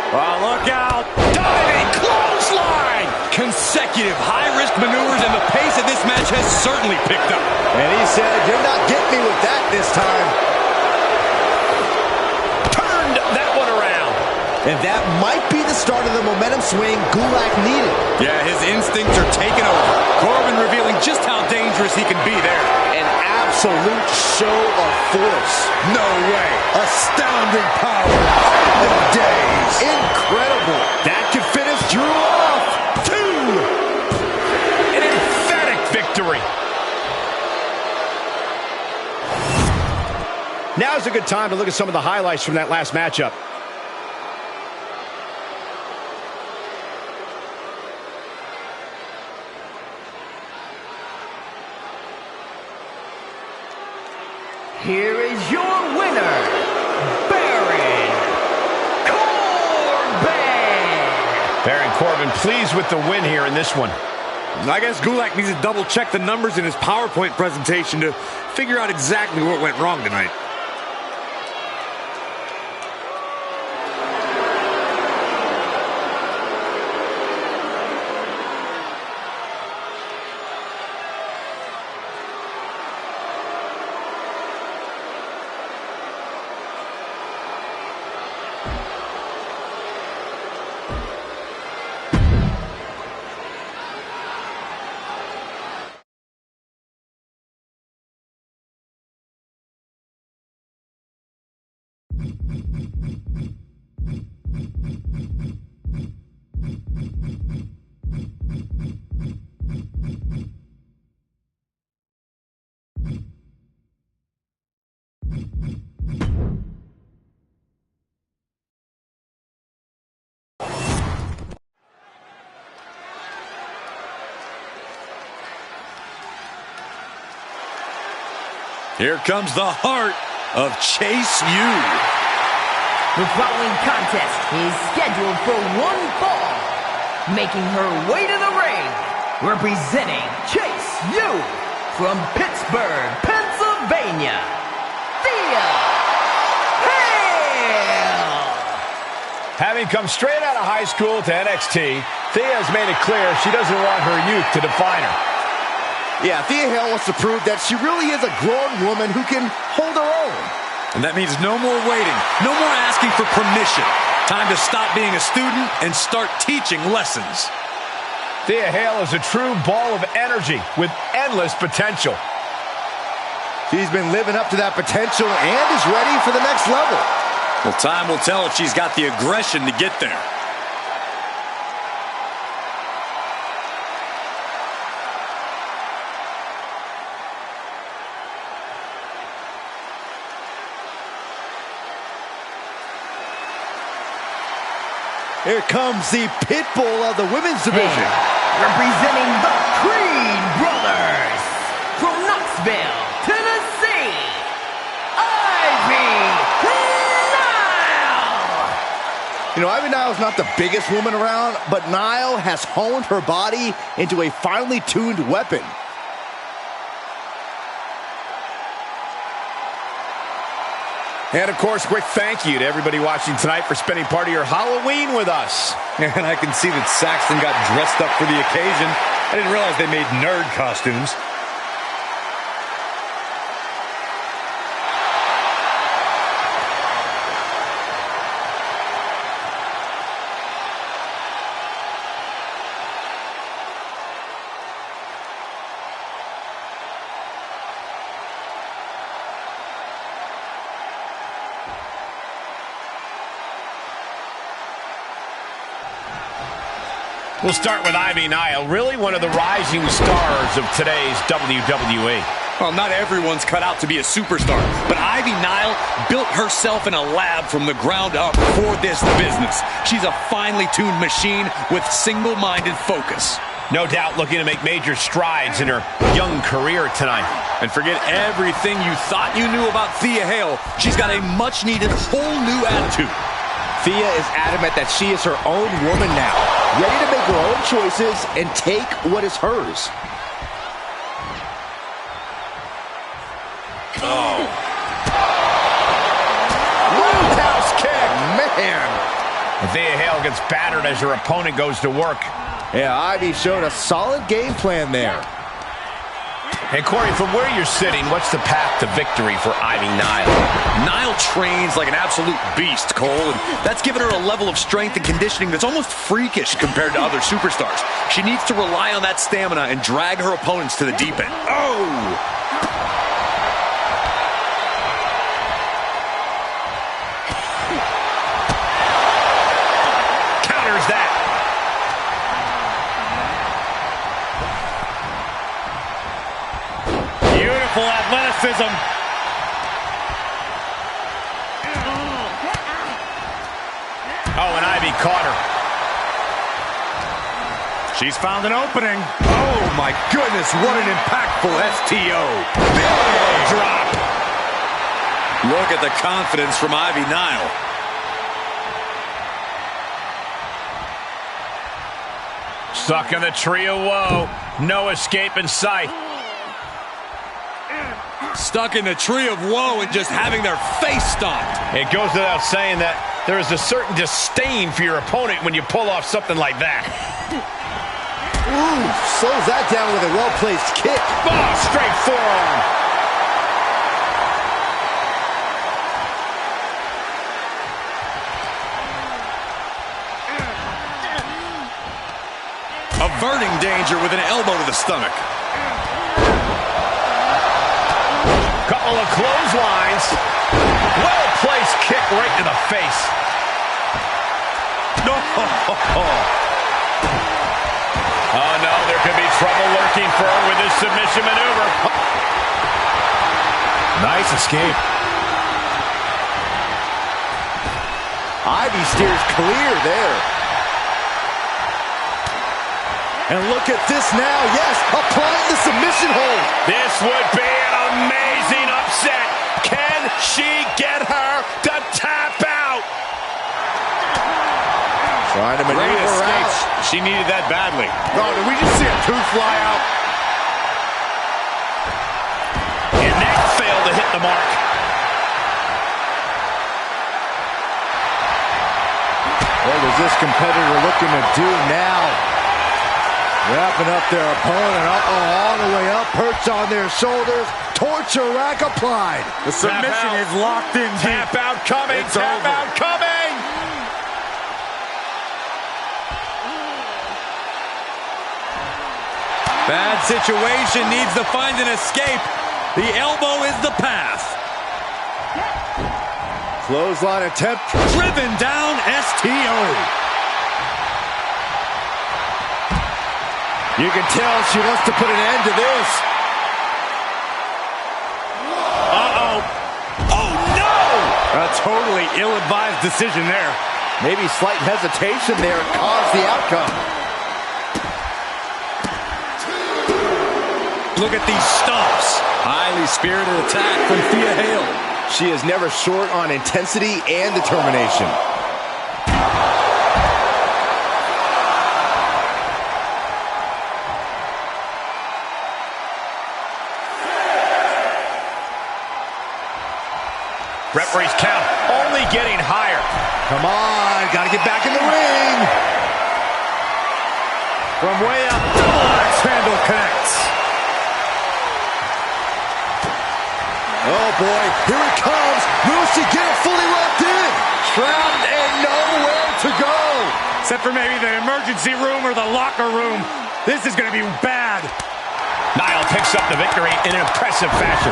Oh, look out. Diving clothesline. Consecutive high-risk maneuvers, and the pace of this match has certainly picked up. And he said, "You're not getting me with that this time." Turned that one around. And that might be the start of the momentum swing Gulak needed. Yeah, his instincts are taking over. Corbin revealing just how dangerous he can be there. An absolute show of force. No way. Astounding power. And days. Incredible. That could finish Drew off. 2. An emphatic victory. Now's a good time to look at some of the highlights from that last matchup. Here is your winner, Baron Corbin. Baron Corbin pleased with the win here in this one. I guess Gulak needs to double-check the numbers in his PowerPoint presentation to figure out exactly what went wrong tonight. Here comes the heart of Chase U. The following contest is scheduled for one fall. Making her way to the ring, representing Chase U from Pittsburgh, Pennsylvania, Thea Hale. Having come straight out of high school to NXT, Thea has made it clear she doesn't want her youth to define her. Yeah, Thea Hale wants to prove that she really is a grown woman who can hold her own. And that means no more waiting, no more asking for permission. Time to stop being a student and start teaching lessons. Thea Hale is a true ball of energy with endless potential. She's been living up to that potential and is ready for the next level. Well, time will tell if she's got the aggression to get there. Here comes the pit bull of the women's division. Representing the Creed Brothers from Knoxville, Tennessee, Ivy Nile. You know, Ivy Nile's not the biggest woman around, but Nile has honed her body into a finely tuned weapon. And, of course, a quick thank you to everybody watching tonight for spending part of your Halloween with us. And I can see that Saxton got dressed up for the occasion. I didn't realize they made nerd costumes. We'll start with Ivy Nile, really one of the rising stars of today's WWE. Well, not everyone's cut out to be a superstar, but Ivy Nile built herself in a lab from the ground up for this business. She's a finely tuned machine with single-minded focus. No doubt looking to make major strides in her young career tonight. And forget everything you thought you knew about Thea Hale. She's got a much-needed whole new attitude. Thea is adamant that she is her own woman now, ready to make her own choices and take what is hers. Oh. Roundhouse kick, man. Thea Hale gets battered as her opponent goes to work. Yeah, Ivy showed a solid game plan there. And Corey, from where you're sitting, what's the path to victory for Ivy Nile? Nile trains like an absolute beast, Cole, and that's given her a level of strength and conditioning that's almost freakish compared to other superstars. She needs to rely on that stamina and drag her opponents to the deep end. Oh! Counters that. Beautiful athleticism. Oh, and Ivy caught her. She's found an opening. Oh, my goodness, what an impactful STO. Big drop. Look at the confidence from Ivy Nile. Stuck in the tree of woe. No escape in sight. Stuck in the tree of woe and just having their face stomped. It goes without saying that there is a certain disdain for your opponent when you pull off something like that. Ooh, slows that down with a well-placed kick. Oh, straight forearm. Averting danger with an elbow to the stomach. Couple of clotheslines. Well-placed kick right to the face. No. Oh, no, there could be trouble lurking for her with this submission maneuver. Nice escape. Ivy steers clear there. And look at this now. Yes, applying the submission hold. This would be an amazing upset. Can she get her to tap out? Trying to maneuver out. She needed that badly. Oh, did we just see a tooth fly out? And that failed to hit the mark. What is this competitor looking to do now? Wrapping up their opponent. All the way up, perched on their shoulders. Torture rack applied. The submission is locked in deep. Tap out coming. It's Tap over. out coming. Bad situation, needs to find an escape. The elbow is the path. Clothesline attempt. Driven down, STO. You can tell she wants to put an end to this. Uh-oh. Oh, no! A totally ill-advised decision there. Maybe slight hesitation there caused the outcome. Look at these stomps. Highly spirited attack from Thea Hale. She is never short on intensity and determination. Referee's count only getting higher. Come on, got to get back in the ring. From way up, double axe handle connects. Oh boy, here it comes. Will she get it fully locked in? Trapped and nowhere to go. Except for maybe the emergency room or the locker room. This is going to be bad. Nile picks up the victory in an impressive fashion.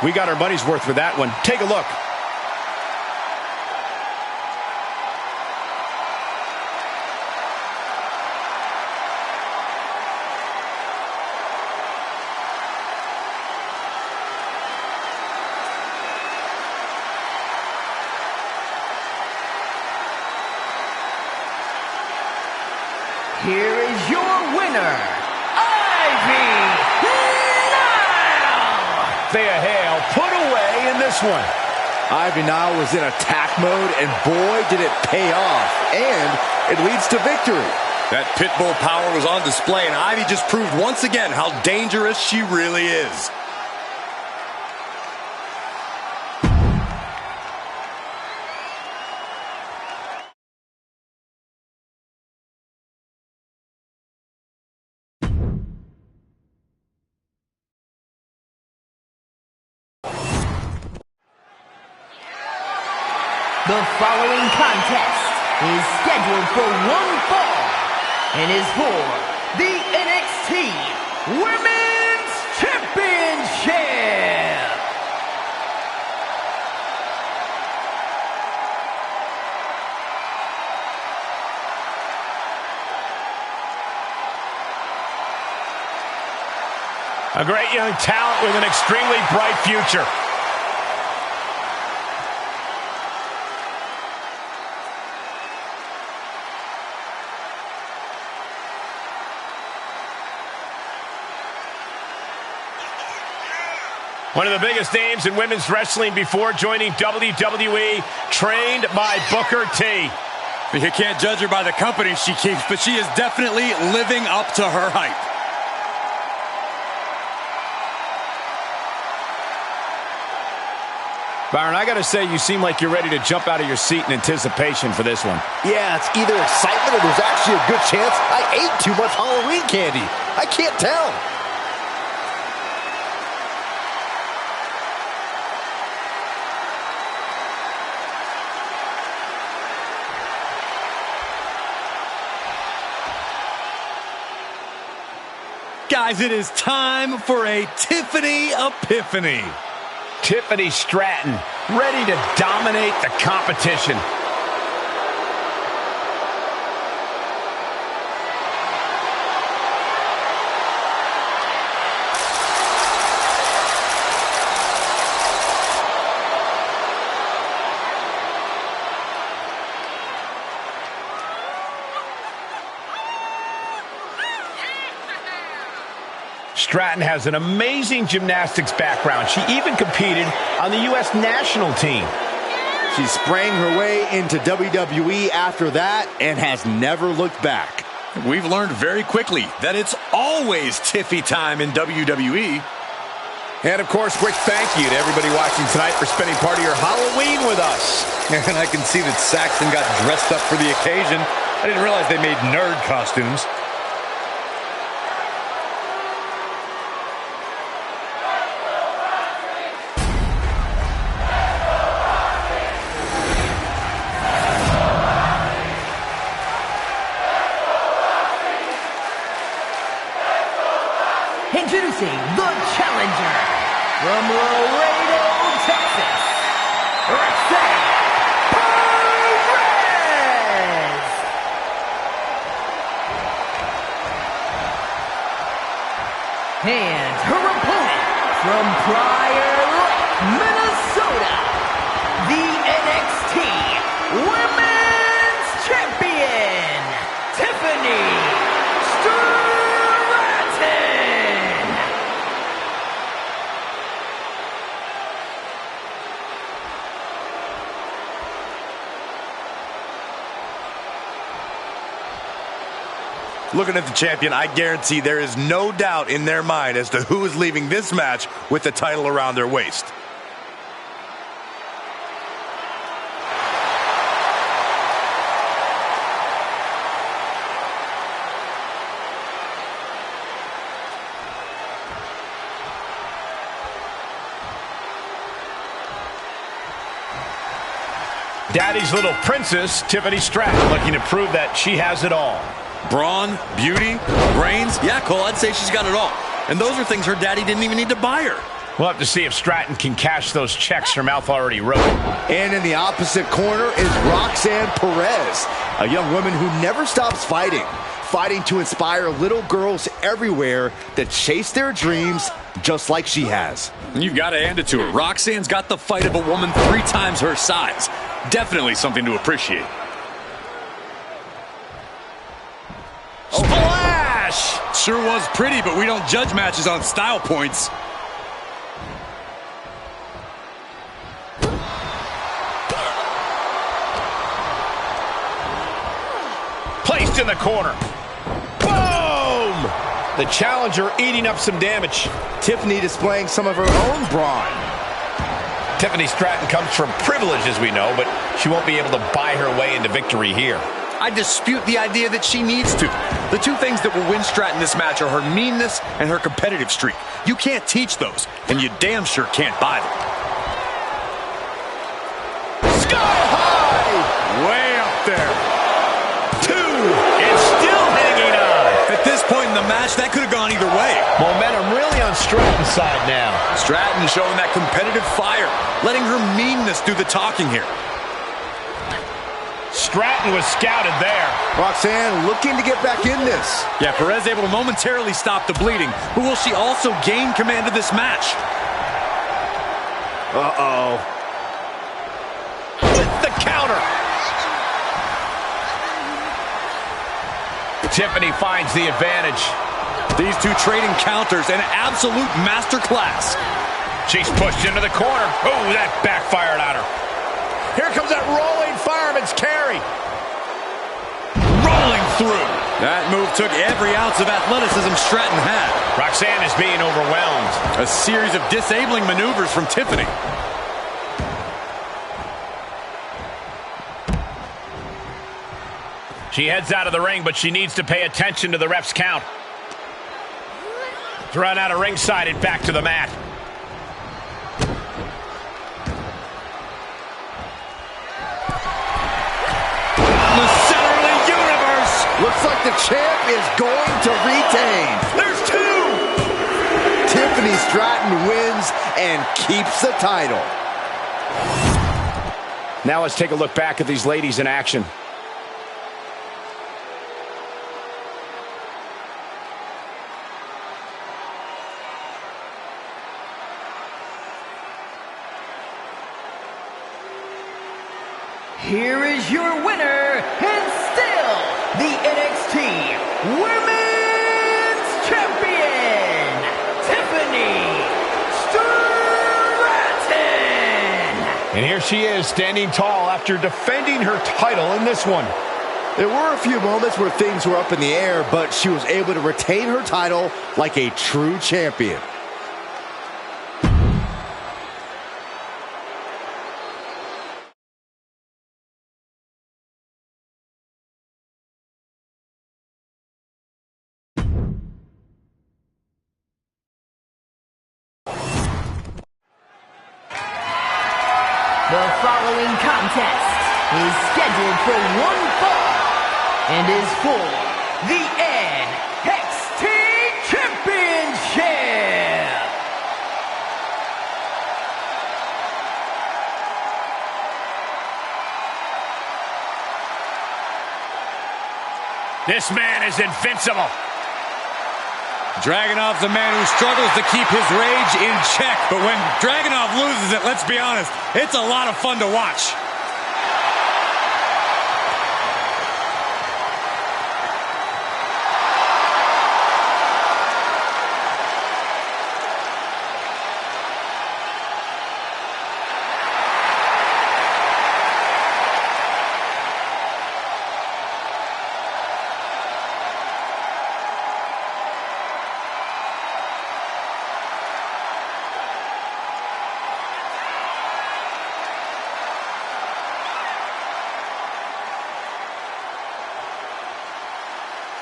We got our money's worth for that one. Take a look. Here is your winner, Ivy Nile! Thea Hale put away in this one. Ivy Nile was in attack mode, and boy, did it pay off. And it leads to victory. That pit bull power was on display, and Ivy just proved once again how dangerous she really is. The following contest is scheduled for one fall and is for the NXT Women's Championship. A great young talent with an extremely bright future. One of the biggest names in women's wrestling before joining WWE, trained by Booker T. You can't judge her by the company she keeps, but she is definitely living up to her hype. Byron, I gotta say, you seem like you're ready to jump out of your seat in anticipation for this one. Yeah, it's either excitement or there's actually a good chance I ate too much Halloween candy. I can't tell. Guys, it is time for a Tiffany Epiphany. Tiffany Stratton, ready to dominate the competition. Stratton has an amazing gymnastics background. She even competed on the U.S. national team. She sprang her way into WWE after that and has never looked back. We've learned very quickly that it's always Tiffy time in WWE. And, of course, quick thank you to everybody watching tonight for spending part of your Halloween with us. And I can see that Saxton got dressed up for the occasion. I didn't realize they made nerd costumes. Introducing the challenger from Laredo, Texas, Roxanne Perez. And her opponent from Prior Lake, Minnesota, the NXT Women's Champion, Tiffany Stratton. Looking at the champion, I guarantee there is no doubt in their mind as to who is leaving this match with the title around their waist. Daddy's little princess, Tiffany Stratton, looking to prove that she has it all. Brawn, beauty, brains. Yeah, Cole, I'd say she's got it all. And those are things her daddy didn't even need to buy her. We'll have to see if Stratton can cash those checks her mouth already wrote. And in the opposite corner is Roxanne Perez, a young woman who never stops fighting to inspire little girls everywhere that chase their dreams just like she has. You've got to hand it to her. Roxanne's got the fight of a woman 3 times her size. Definitely something to appreciate. Splash! Sure was pretty, but we don't judge matches on style points. Placed in the corner. The challenger eating up some damage. Tiffany displaying some of her own brawn. Tiffany Stratton comes from privilege, as we know, but she won't be able to buy her way into victory here. I dispute the idea that she needs to. The two things that will win Stratton this match are her meanness and her competitive streak. You can't teach those, and you damn sure can't buy them. Sky high! Way up there. 2. It's still hanging on. At this point in the match, that could have gone either way. Momentum really on Stratton's side now. Stratton showing that competitive fire, letting her meanness do the talking here. Stratton was scouted there. Roxanne looking to get back in this. Yeah, Perez able to momentarily stop the bleeding, but will she also gain command of this match? Uh-oh. With the counter. Tiffany finds the advantage. These two trading counters, an absolute masterclass. She's pushed into the corner. Oh, that backfired on her. Here comes that rolling fireman's carry. Rolling through. That move took every ounce of athleticism Stratton had. Roxanne is being overwhelmed. A series of disabling maneuvers from Tiffany. She heads out of the ring, but she needs to pay attention to the ref's count. Run out of ringside and back to the mat. The center of the universe. Looks like the champ is going to retain. There's 2. Tiffany Stratton wins and keeps the title. Now let's take a look back at these ladies in action. Here is your winner, and still the NXT Women's Champion, Tiffany Stratton. And here she is, standing tall after defending her title in this one. There were a few moments where things were up in the air, but she was able to retain her title like a true champion. The following contest is scheduled for one fall and is for the NXT Championship. This man is invincible. Dragunov's a man who struggles to keep his rage in check, but when Dragunov loses it, let's be honest, it's a lot of fun to watch.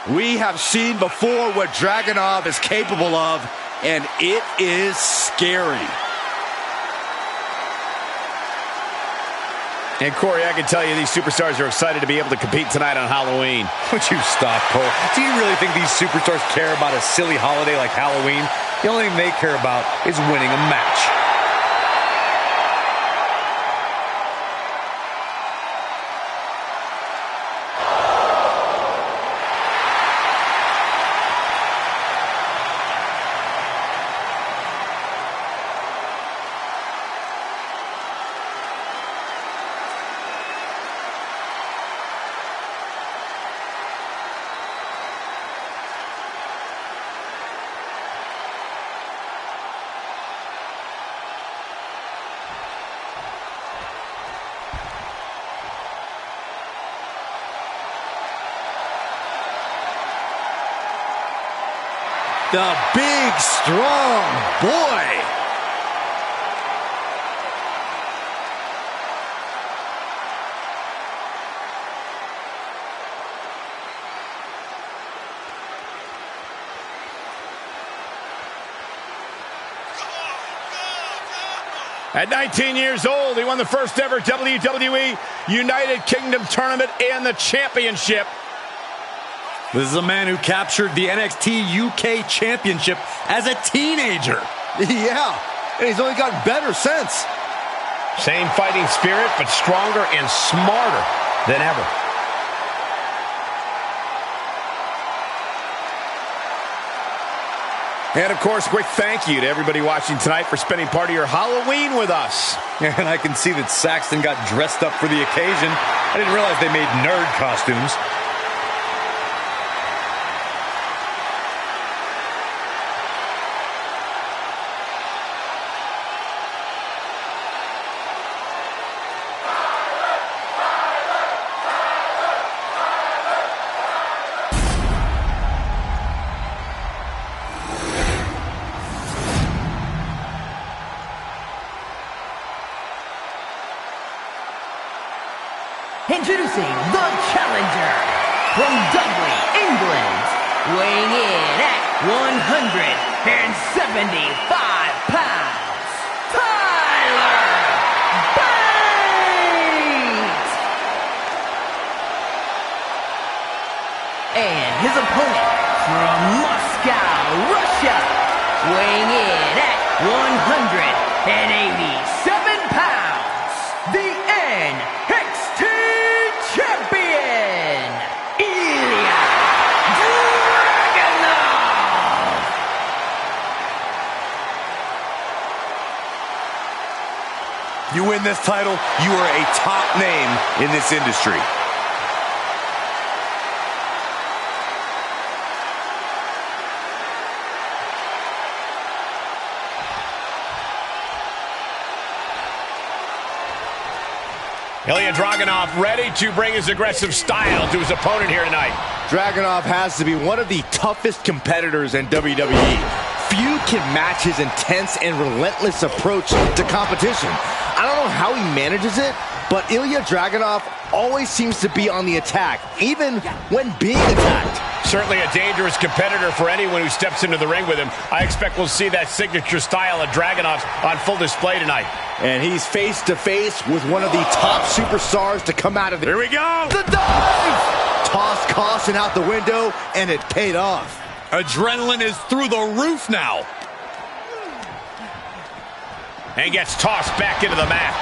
We have seen before what Dragunov is capable of, and it is scary. And Corey, I can tell you these superstars are excited to be able to compete tonight on Halloween. Would you stop, Cole? Do you really think these superstars care about a silly holiday like Halloween? The only thing they care about is winning a match. The big, strong boy. At 19 years old, he won the first ever WWE United Kingdom tournament and the championship. This is a man who captured the NXT UK championship as a teenager. Yeah, and he's only gotten better since. Same fighting spirit, but stronger and smarter than ever. And, of course, a quick thank you to everybody watching tonight for spending part of your Halloween with us. And I can see that Saxton got dressed up for the occasion. I didn't realize they made nerd costumes. Introducing the challenger from Dublin, England, weighing in at 175 pounds, Tyler Bate! And his opponent from Moscow, Russia, weighing in at 187 pounds, the NXT champion, Ilya Dragunov. You win this title, you are a top name in this industry. Ilya Dragunov ready to bring his aggressive style to his opponent here tonight. Dragunov has to be one of the toughest competitors in WWE. Few can match his intense and relentless approach to competition. I don't know how he manages it, but Ilya Dragunov always seems to be on the attack, even when being attacked. Certainly a dangerous competitor for anyone who steps into the ring with him. I expect we'll see that signature style of Dragunov's on full display tonight. And he's face to face with one of the top superstars to come out of it. Here we go! The dive! Tossed caution out the window, and it paid off. Adrenaline is through the roof now. And gets tossed back into the mat.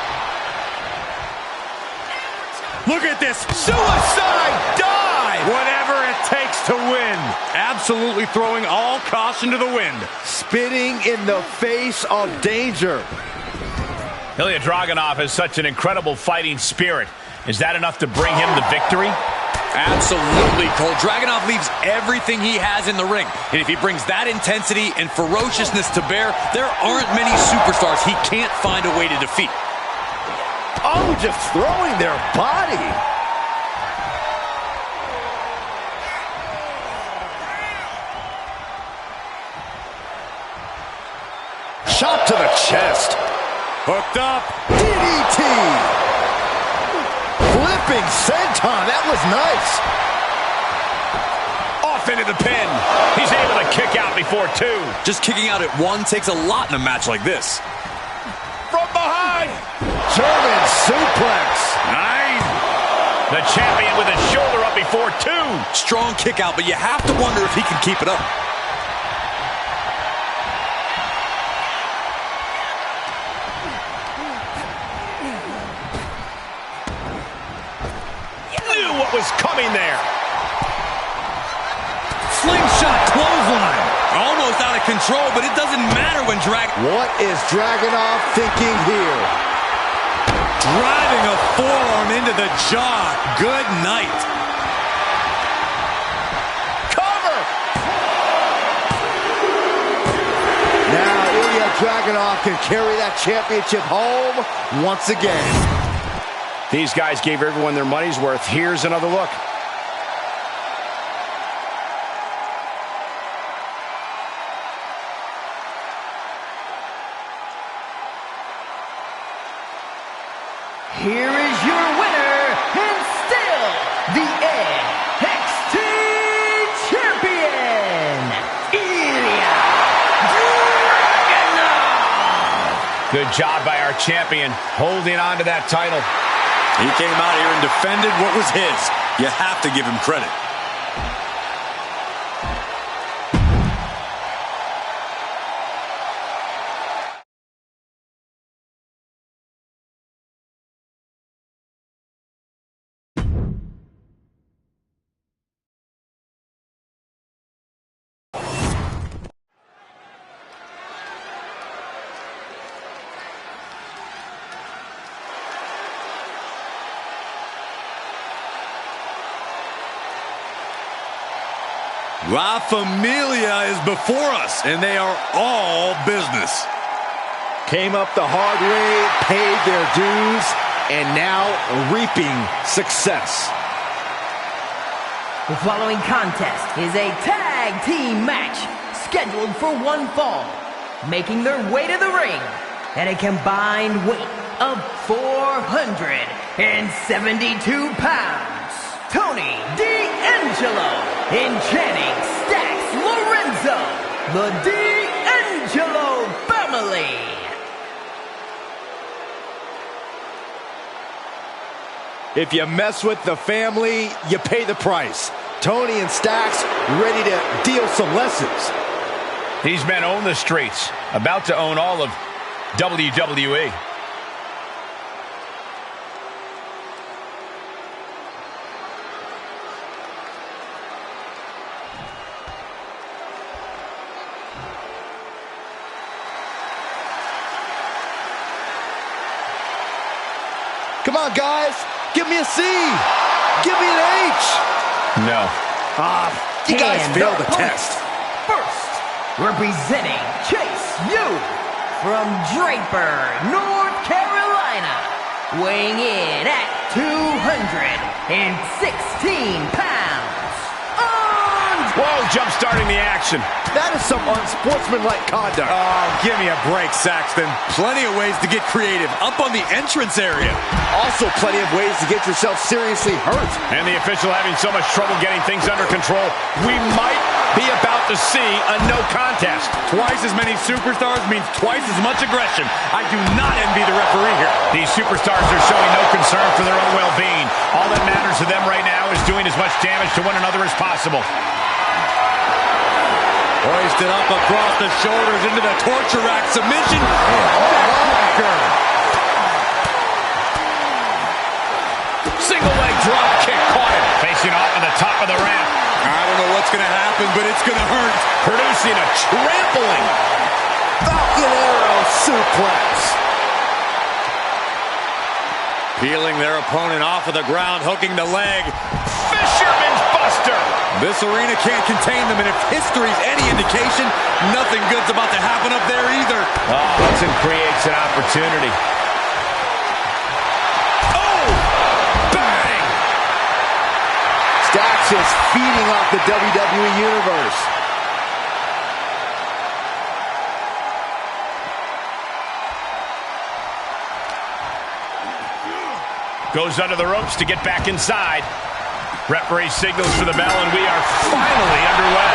Look at this suicide dive! Whatever it takes to win. Absolutely throwing all caution to the wind. Spitting in the face of danger. Ilya Dragunov has such an incredible fighting spirit. Is that enough to bring him the victory? Absolutely, Cole. Dragunov leaves everything he has in the ring. And if he brings that intensity and ferociousness to bear, there aren't many superstars he can't find a way to defeat. Oh, just throwing their body. Shot to the chest. Hooked up. DDT. Flipping senton. That was nice. Off into the pin. He's able to kick out before two. Just kicking out at one takes a lot in a match like this. From behind. German suplex. Nice. The champion with his shoulder up before two. Strong kick out, but you have to wonder if he can keep it up. What was coming there? Slingshot clothesline. Almost out of control, but it doesn't matter when What is Dragunov thinking here? Driving a forearm into the jaw. Good night. Cover. Now Ilya Dragunov can carry that championship home once again. These guys gave everyone their money's worth. Here's another look. here is your winner, and still the NXT Champion, Ilya Dragunov. Good job by our champion, holding on to that title. He came out here and defended what was his. You have to give him credit. La Familia is before us, and they are all business. Came up the hard way, paid their dues, and now reaping success. The following contest is a tag team match scheduled for one fall, making their way to the ring at a combined weight of 472 pounds. Tony D'Angelo and Channing Stacks Lorenzo, the D'Angelo family. If you mess with the family, you pay the price. Tony and Stacks ready to deal some lessons. These men own the streets, about to own all of WWE. Come on, guys. Give me a C. Give me an H. No. You guys And failed the opponent, test. First, representing Chase U from Draper, North Carolina, weighing in at 216 pounds. Whoa, jump-starting the action. That is some unsportsmanlike conduct. Oh, give me a break, Saxton. Plenty of ways to get creative. Up on the entrance area. Also plenty of ways to get yourself seriously hurt. And the official having so much trouble getting things under control, we might be about to see a no contest. Twice as many superstars means twice as much aggression. I do not envy the referee here. These superstars are showing no concern for their own well-being. All that matters to them right now is doing as much damage to one another as possible. Hoisted up across the shoulders into the torture rack submission. Backbreaker. Single leg drop kick caught him. Facing off on the top of the ramp. I don't know what's going to happen, but it's going to hurt. Producing a trampling. Falcon Arrow suplex. Peeling their opponent off of the ground, hooking the leg. Fisherman's Buster. This arena can't contain them, and if history's any indication, nothing good's about to happen up there either. Oh, Hudson creates an opportunity. Oh! Bang! Stacks is feeding off the WWE Universe. Goes under the ropes to get back inside. Referee signals for the bell, and we are finally underway.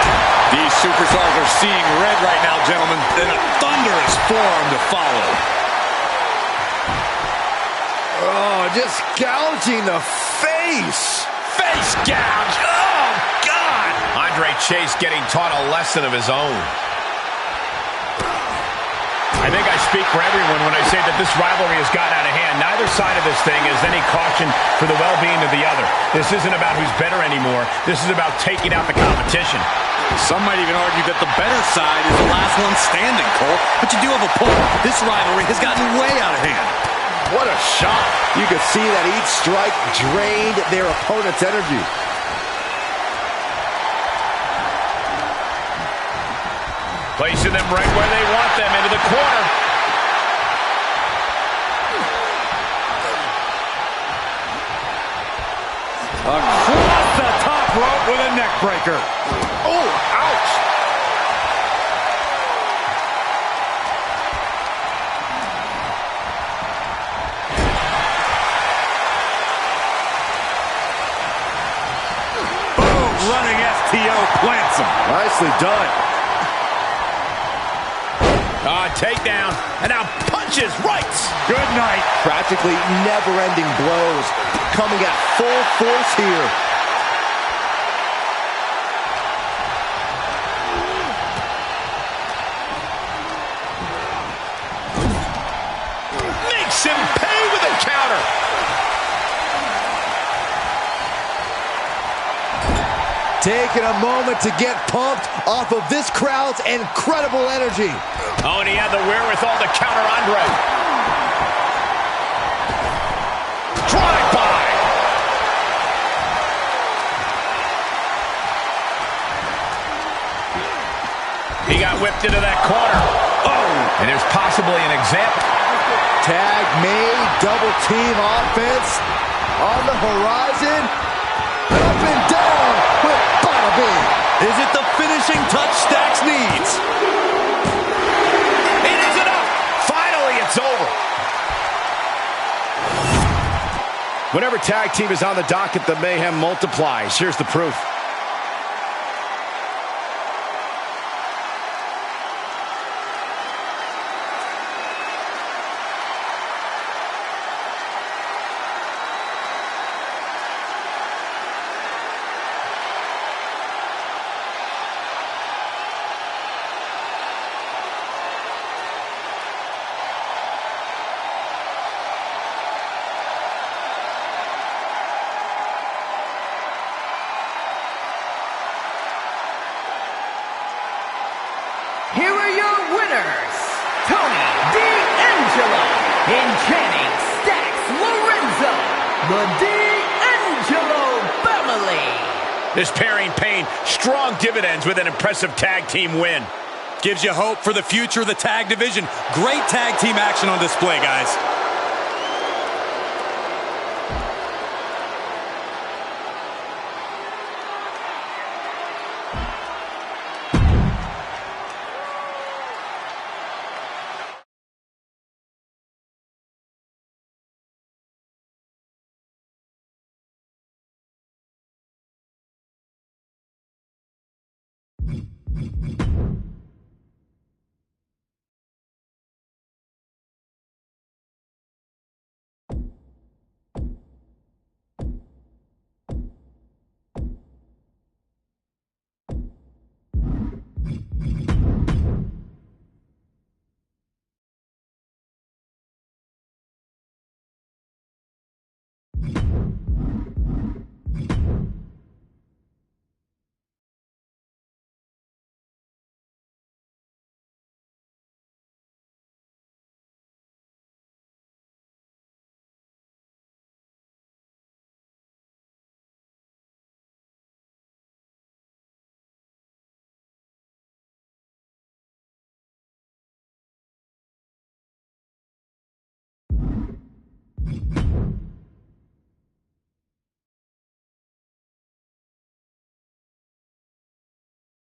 These superstars are seeing red right now, gentlemen, and a thunderous forearm to follow. Oh, just gouging the face. Face gouge. Oh, God. Andre Chase getting taught a lesson of his own. I think I speak for everyone when I say that this rivalry has gotten out of hand. Neither side of this thing has any caution for the well-being of the other. This isn't about who's better anymore. This is about taking out the competition. Some might even argue that the better side is the last one standing, Cole. But you do have a point. This rivalry has gotten way out of hand. What a shot. You could see that each strike drained their opponent's energy. Placing them right where they want them, into the corner. Across the top rope with a neck breaker. Oh, ouch. Nicely done. Takedown, and now punches right. Good night. Practically never-ending blows coming at full force here. Makes him pay with a counter. Taking a moment to get pumped off of this crowd's incredible energy. Oh, and he had the wherewithal to counter Andre. Drive-by. He got whipped into that corner. Oh, and there's possibly an example. Tag made, double team offense on the horizon. Up and down with bada bing. Is it the finishing touch Stacks needs? It is enough. Finally, it's over. Whenever tag team is on the docket, the mayhem multiplies. Here's the proof. Here are your winners, Tony D'Angelo and Channing Stacks Lorenzo, the D'Angelo family. This pairing paying strong dividends with an impressive tag team win. Gives you hope for the future of the tag division. Great tag team action on display, guys.